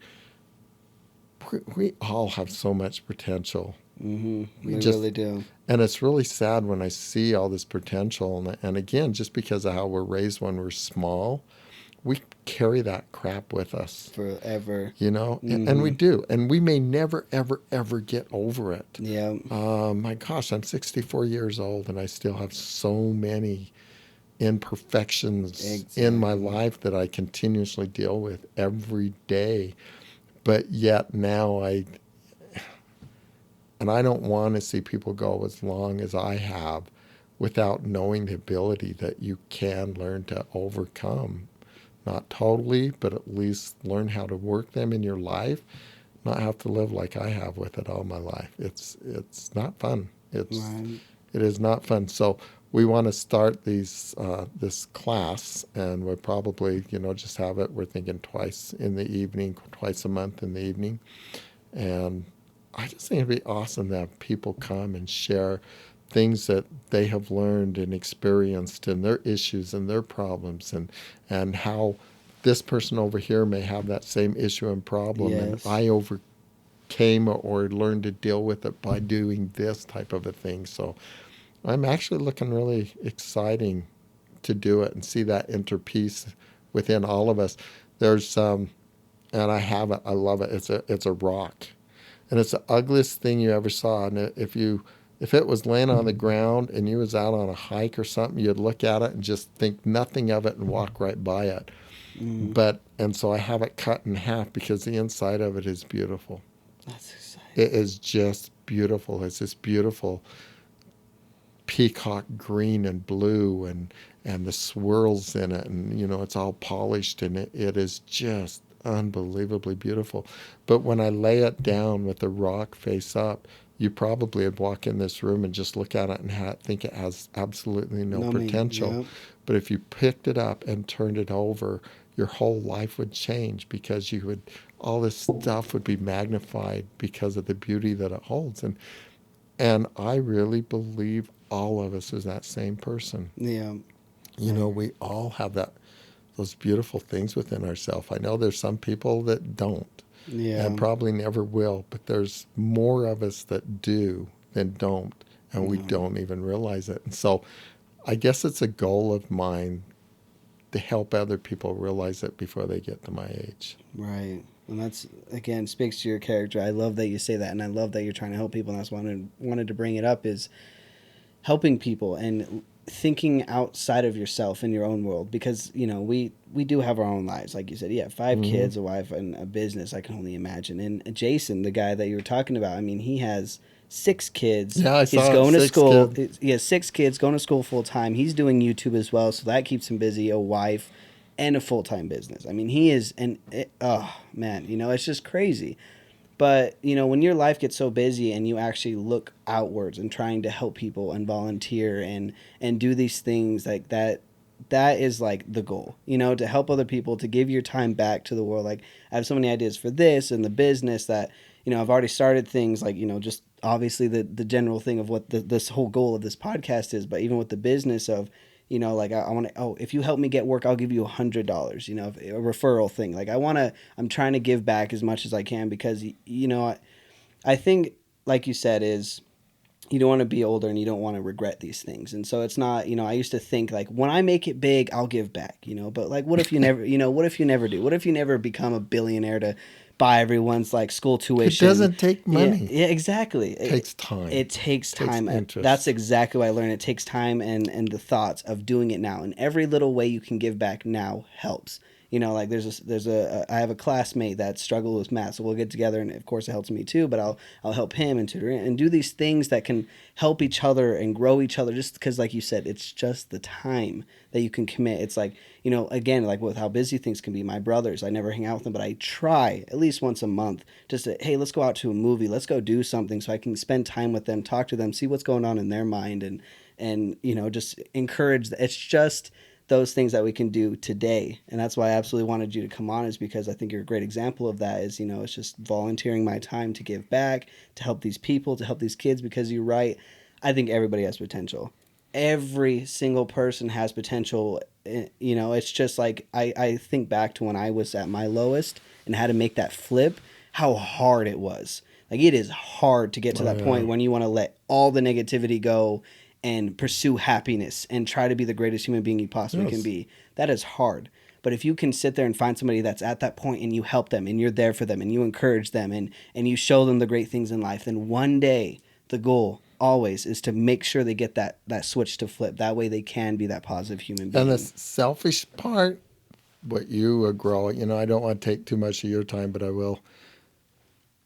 all have so much potential. Mm-hmm. We just really do. And it's really sad when I see all this potential. And again, just because of how we're raised when we're small, we carry that crap with us Forever. And we do. And we may never, ever, ever get over it. Yeah. My gosh, I'm 64 years old and I still have so many imperfections in my life that I continuously deal with every day. But yet now I don't want to see people go as long as I have without knowing the ability that you can learn to overcome. Not totally, but at least learn how to work them in your life. Not have to live like I have with it all my life. It's not fun. It is not fun. So we want to start this class, and we'll probably just have it. We're thinking twice in the evening, twice a month in the evening, and I just think it'd be awesome to have people come and share things that they have learned and experienced and their issues and their problems, and how this person over here may have that same issue and problem, and Yes. I overcame or learned to deal with it by doing this type of a thing. So I'm actually looking really exciting to do it and see that interpiece within all of us. There's and I have it. I love it. It's a rock, and it's the ugliest thing you ever saw. And if it was laying on the ground and you was out on a hike or something, you'd look at it and just think nothing of it and walk right by it. Mm, And so I have it cut in half because the inside of it is beautiful. that's exciting. It is just beautiful. It's this beautiful peacock green and blue, and the swirls in it, and it's all polished, and it is just unbelievably beautiful. But when I lay it down with the rock face up, you probably would walk in this room and just look at it and think it has absolutely no No me. potential. Yep. But if you picked it up and turned it over, your whole life would change, because you would all this stuff would be magnified because of the beauty that it holds. And I really believe all of us is that same person. Yeah. We all have those beautiful things within ourselves. I know there's some people that don't and Yeah. probably never will, but there's more of us that do than don't, and we No. don't even realize it. And so I guess it's a goal of mine to help other people realize it before they get to my age. Right. And that's again speaks to your character. I love that you say that, and I love that you're trying to help people. And that's why I wanted to bring it up is helping people and thinking outside of yourself in your own world, because we do have our own lives, like you said. Yeah, 5 Mm-hmm. kids, a wife, and a business. I can only imagine. And Jason, the guy that you were talking about, I mean, he has 6 kids. Yeah, I He's saw it. going to Six school. kids. He has 6 kids going to school full time. He's doing YouTube as well, so that keeps him busy. A wife and a full time business. I mean, he is, and oh man, it's just crazy. But when your life gets so busy and you actually look outwards and trying to help people and volunteer and do these things like that, that is like the goal, to help other people, to give your time back to the world. Like, I have so many ideas for this and the business that I've already started things like, just obviously the general thing of what this whole goal of this podcast is, but even with the business of, like I want to, oh, if you help me get work, I'll give you $100, a referral thing. Like, I'm trying to give back as much as I can, because I think, like you said, is you don't want to be older and you don't want to regret these things. And so it's not, I used to think like, when I make it big, I'll give back, but like, what if you never, what if you never do? What if you never become a billionaire to buy everyone's like school It tuition? doesn't take Yeah, money. yeah, exactly. It takes time. It takes It takes time. That's interest. exactly what I learned. It takes time and the thoughts of doing it now. And every little way you can give back now helps. Like I have a classmate that struggled with math, so we'll get together, and of course it helps me too. But I'll help him and tutor him and do these things that can help each other and grow each other. Just because, like you said, it's just the time that you can commit. It's like, again, like with how busy things can be. My brothers, I never hang out with them, but I try at least once a month just to, hey, let's go out to a movie, let's go do something, so I can spend time with them, talk to them, see what's going on in their mind, and just encourage. It's just those things that we can do today. And that's why I absolutely wanted you to come on, is because I think you're a great example of that. Is it's just volunteering my time to give back, to help these people, to help these kids, because you're right. I think everybody has potential. Every single person has potential. It's just like I think back to when I was at my lowest and had to make that flip, how hard it was. Like, it is hard to get to Oh that yeah. point when you want to let all the negativity go and pursue happiness and try to be the greatest human being you possibly can Yes. be. That is hard. But if you can sit there and find somebody that's at that point and you help them and you're there for them and you encourage them and you show them the great things in life, then one day the goal always is to make sure they get that switch to flip. That way they can be that positive human And the being. selfish part, what you grow, I don't want to take too much of your time, but I will.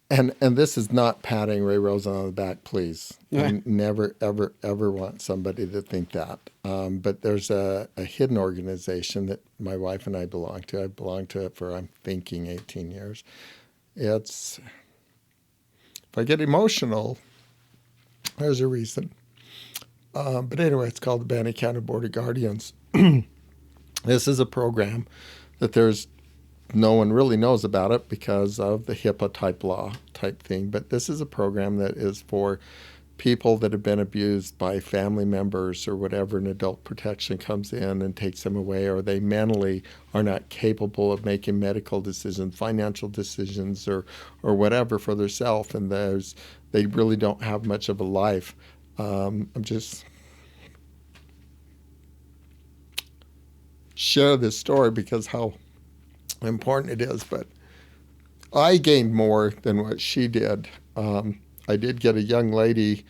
And this is not patting Ray Rosen on the back, please. I never, ever, ever want somebody to think that. But there's a hidden organization that my wife and I belong to. I've belonged to it for, I'm thinking, 18 years. It's, if I get emotional, there's a reason. But anyway, it's called the Bannock County Board of Guardians. This is a program that there's no one really knows about it because of the HIPAA type law type thing. But this is a program that is for people that have been abused by family members or whatever, and adult protection comes in and takes them away, or they mentally are not capable of making medical decisions, financial decisions, or whatever for themselves, and they really don't have much of a life. I'm just share this story because how important it is, but I gained more than what she did. I did get a young lady.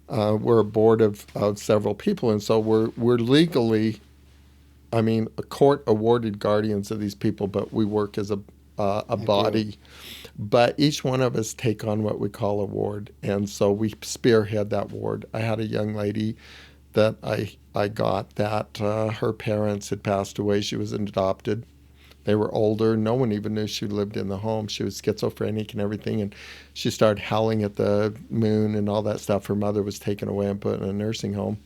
We're a board of several people, and so we're legally, I mean, a court awarded guardians of these people, but we work as a body. But each one of us take on what we call a ward, and so we spearhead that ward. I had a young lady that I got that her parents had passed away. She was adopted. They were older. No one even knew she lived in the home. She was schizophrenic and everything. And she started howling at the moon and all that stuff. Her mother was taken away and put in a nursing home.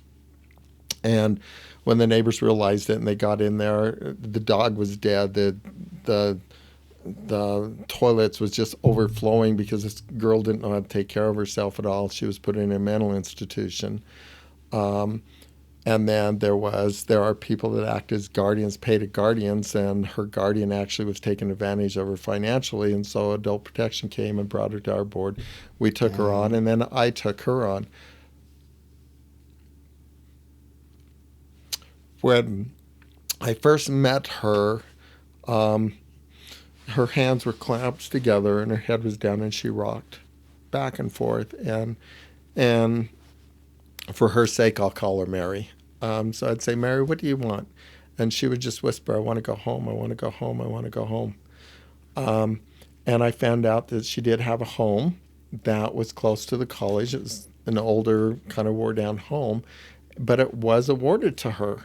And when the neighbors realized it and they got in there, the dog was dead. The toilets was just overflowing because this girl didn't know how to take care of herself at all. She was put in a mental institution. And then there are people that act as guardians, paid guardians, and her guardian actually was taking advantage of her financially, and so adult protection came and brought her to our board. We took her on, and then I took her on. When I first met her, her hands were clasped together and her head was down, and she rocked back and forth, and for her sake, I'll call her Mary. So I'd say, Mary, what do you want? And she would just whisper, I want to go home. I want to go home. I want to go home. And I found out that she did have a home that was close to the college. It was an older, kind of wore down home, but it was awarded to her.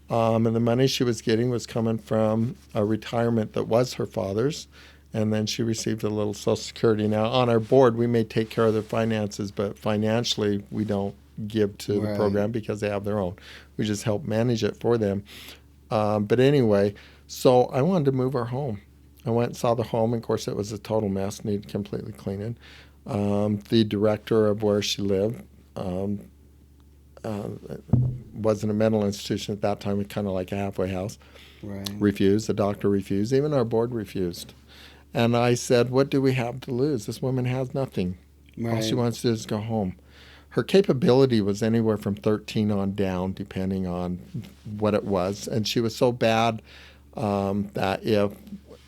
And the money she was getting was coming from a retirement that was her father's. And then she received a little Social Security. Now, on our board, we may take care of their finances, but financially, we don't give to the program because they have their own. We just help manage it for them. But anyway, so I wanted to move her home. I went and saw the home. And of course, it was a total mess, needed completely cleaning. The director of where she lived wasn't a mental institution at that time. It was kind of like a halfway house. Refused. The doctor refused. Even our board refused. And I said, what do we have to lose? This woman has nothing. All she wants to do is go home. Her capability was anywhere from 13 on down, depending on what it was. And she was so bad that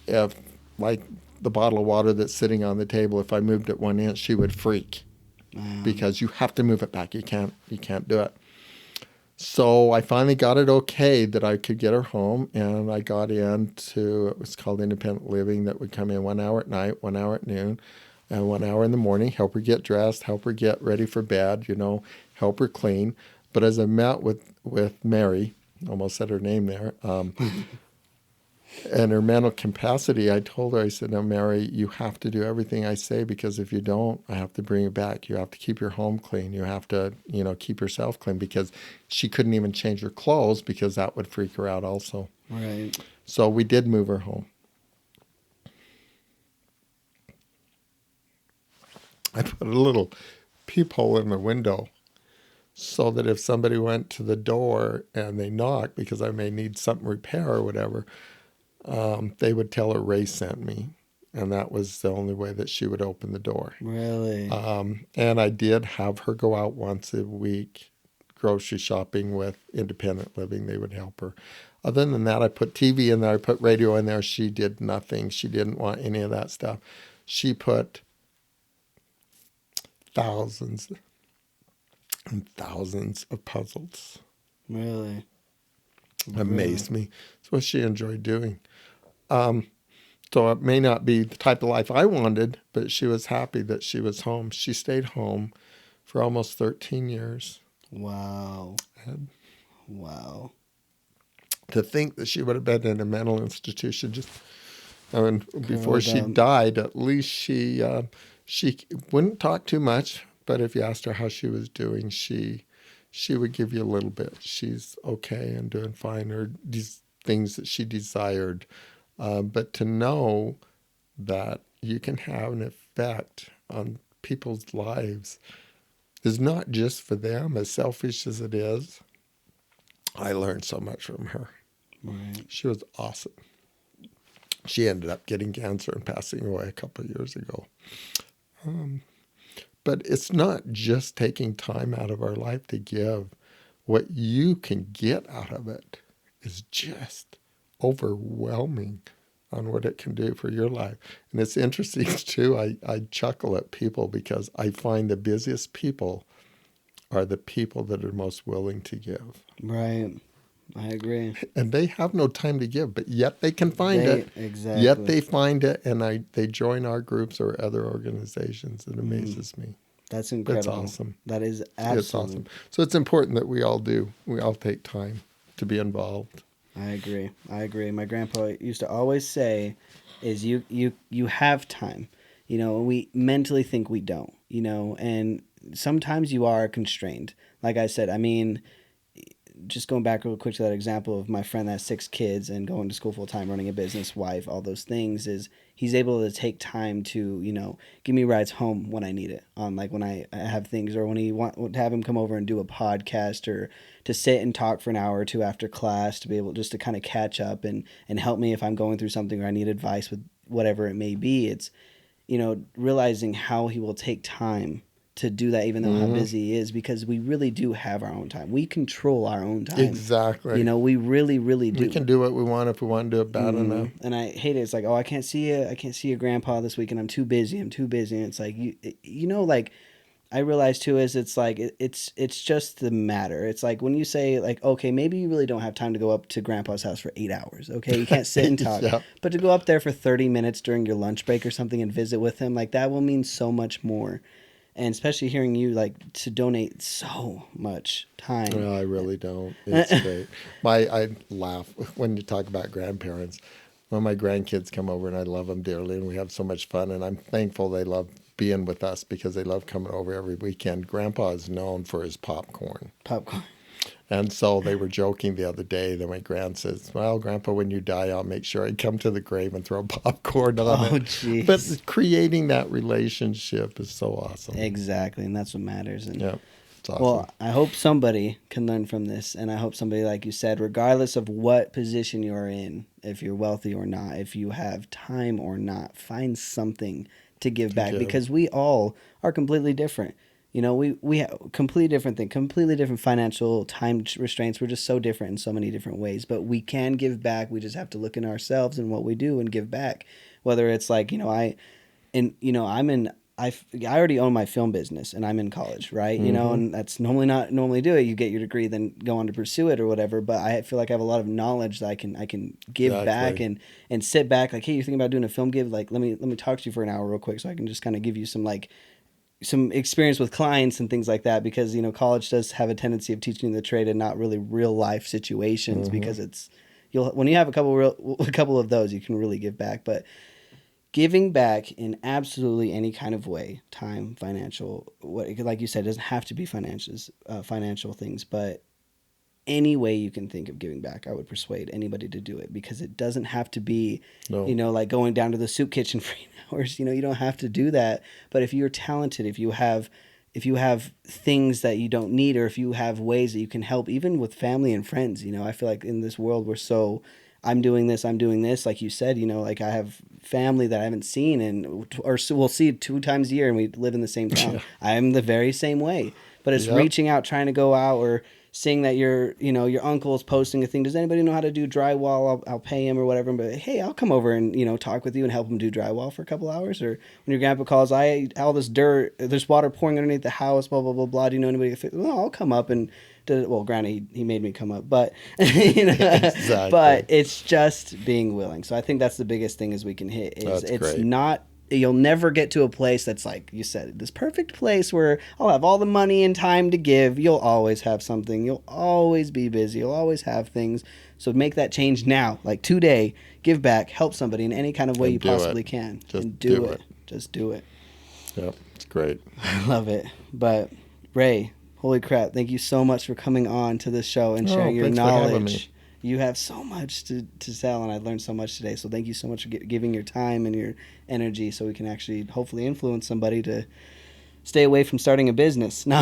if like the bottle of water that's sitting on the table, if I moved it 1 inch, she would freak because you have to move it back. You can't do it. So I finally got it okay that I could get her home, and I got into, it was called independent living, that would come in 1 hour at night, 1 hour at noon, and 1 hour in the morning, help her get dressed, help her get ready for bed, help her clean. But as I met with Mary, almost said her name there, and her mental capacity, I told her, I said, now, Mary, you have to do everything I say, because if you don't, I have to bring you back. You have to keep your home clean. You have to, keep yourself clean, because she couldn't even change her clothes because that would freak her out also. Right. So we did move her home. I put a little peephole in the window so that if somebody went to the door and they knocked, because I may need something repair or whatever, they would tell her Ray sent me. And that was the only way that she would open the door. Really? And I did have her go out once a week grocery shopping with independent living. They would help her. Other than that, I put TV in there. I put radio in there. She did nothing. She didn't want any of that stuff. She put thousands and thousands of puzzles. Really? Amazed me. It's what she enjoyed doing. So it may not be the type of life I wanted, but she was happy that she was home. She stayed home for almost 13 years. Wow. And Wow. to think that she would have been in a mental institution before she died, at least she wouldn't talk too much, but if you asked her how she was doing, she she would give you a little bit. She's okay and doing fine, or these things that she desired. But to know that you can have an effect on people's lives is not just for them, as selfish as it is. I learned so much from her. Right. She was awesome. She ended up getting cancer and passing away a couple of years ago. But it's not just taking time out of our life to give. What you can get out of it is just overwhelming on what it can do for your life. And it's interesting too. I chuckle at people because I find the busiest people are the people that are most willing to give. Right. I agree. And they have no time to give, but yet they can find it. Exactly. Yet they find it, and they join our groups or other organizations. It amazes me. That's incredible. It's awesome. That is absolutely. It's awesome. So it's important that we all do. We all take time to be involved. I agree. My grandpa used to always say, "Is you have time." We mentally think we don't. And sometimes you are constrained. Like I said, I mean, just going back real quick to that example of my friend that has 6 kids and going to school full time, running a business, wife, all those things, is he's able to take time to, give me rides home when I need it, on like when I have things, or when he want to have him come over and do a podcast, or to sit and talk for an hour or two after class, to be able just to kind of catch up and help me if I'm going through something or I need advice with whatever it may be. It's, realizing how he will take time to do that, even though how busy he is, because we really do have our own time. We control our own time. Exactly. We really, really do. We can do what we want if we want to do it bad enough. And I hate it. It's like, oh, I can't see your grandpa this weekend. I'm too busy. And it's like, like, I realize too is it's like it's just the matter. It's like when you say like, okay, maybe you really don't have time to go up to grandpa's house for 8 hours. Okay, you can't sit and talk. Yep. But to go up there for 30 minutes during your lunch break or something and visit with him, like that will mean so much more. And especially hearing you like to donate so much time. Well, I really don't. It's great. I laugh when you talk about grandparents. When my grandkids come over, and I love them dearly, and we have so much fun, and I'm thankful they love being with us because they love coming over every weekend. Grandpa is known for his popcorn. And so they were joking the other day that my grand says, well, Grandpa, when you die, I'll make sure I come to the grave and throw popcorn on it. Jeez. But creating that relationship is so awesome. Exactly, and that's what matters. And yeah, it's awesome. Well, I hope somebody can learn from this, and I hope somebody, like you said, regardless of what position you're in, if you're wealthy or not, if you have time or not, find something to give back, because we all are completely different. We have completely different thing, completely different financial time restraints. We're just so different in so many different ways, but we can give back. We just have to look in ourselves and what we do and give back. Whether it's like, I already own my film business and I'm in college, right? And that's normally do it. You get your degree, then go on to pursue it or whatever. But I feel like I have a lot of knowledge that I can give back and sit back. Like, hey, you're thinking about doing a film give? Like, let me talk to you for an hour real quick so I can just kind of give you some experience with clients and things like that, because college does have a tendency of teaching you the trade and not really real life situations, because when you have a couple of those, you can really give back. But giving back in absolutely any kind of way, time, financial, like you said, it doesn't have to be financial things, but any way you can think of giving back, I would persuade anybody to do it, because it doesn't have to be, like going down to the soup kitchen for 8 hours. You don't have to do that. But if you're talented, if you have things that you don't need, or if you have ways that you can help, even with family and friends, I feel like in this world I'm doing this, like you said, like I have family that I haven't seen or we'll see 2 times a year, and we live in the same town. Yeah. I'm the very same way, but it's reaching out, trying to go out, or seeing that your uncle is posting a thing. Does anybody know how to do drywall? I'll pay him or whatever. But hey, I'll come over and talk with you and help him do drywall for a couple hours. Or when your grandpa calls, all this dirt, there's water pouring underneath the house, blah blah blah blah. Do you know anybody? Well, I'll come up and. Well, granted, he made me come up, but Exactly. But it's just being willing. So I think that's the biggest thing is we can hit. It's great. Not. You'll never get to a place that's like you said, this perfect place where I'll have all the money and time to give. You'll always have something. You'll always be busy. You'll always have things. So make that change now, like today. Give back, help somebody in any kind of way you possibly can. Just do it. Just do it. Yep, it's great. I love it. But Ray, Holy crap. Thank you so much for coming on to this show and sharing your thanks for having me. knowledge. You have so much to tell, and I learned so much today. So thank you so much for giving your time and your energy so we can actually hopefully influence somebody to stay away from starting a business. No,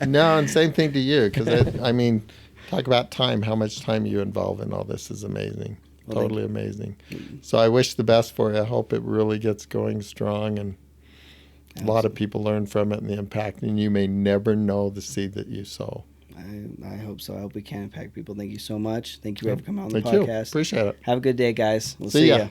No, and same thing to you, because I mean, talk about time. How much time you involve in all this is amazing. Well, totally amazing. So I wish the best for you. I hope it really gets going strong, and a lot of people learn from it and the impact, and you may never know the seed that you sow. I hope so. I hope we can impact people. Thank you so much. Thank you for coming on the Thank you. podcast. Appreciate it. Have a good day, guys. We'll See see ya. ya.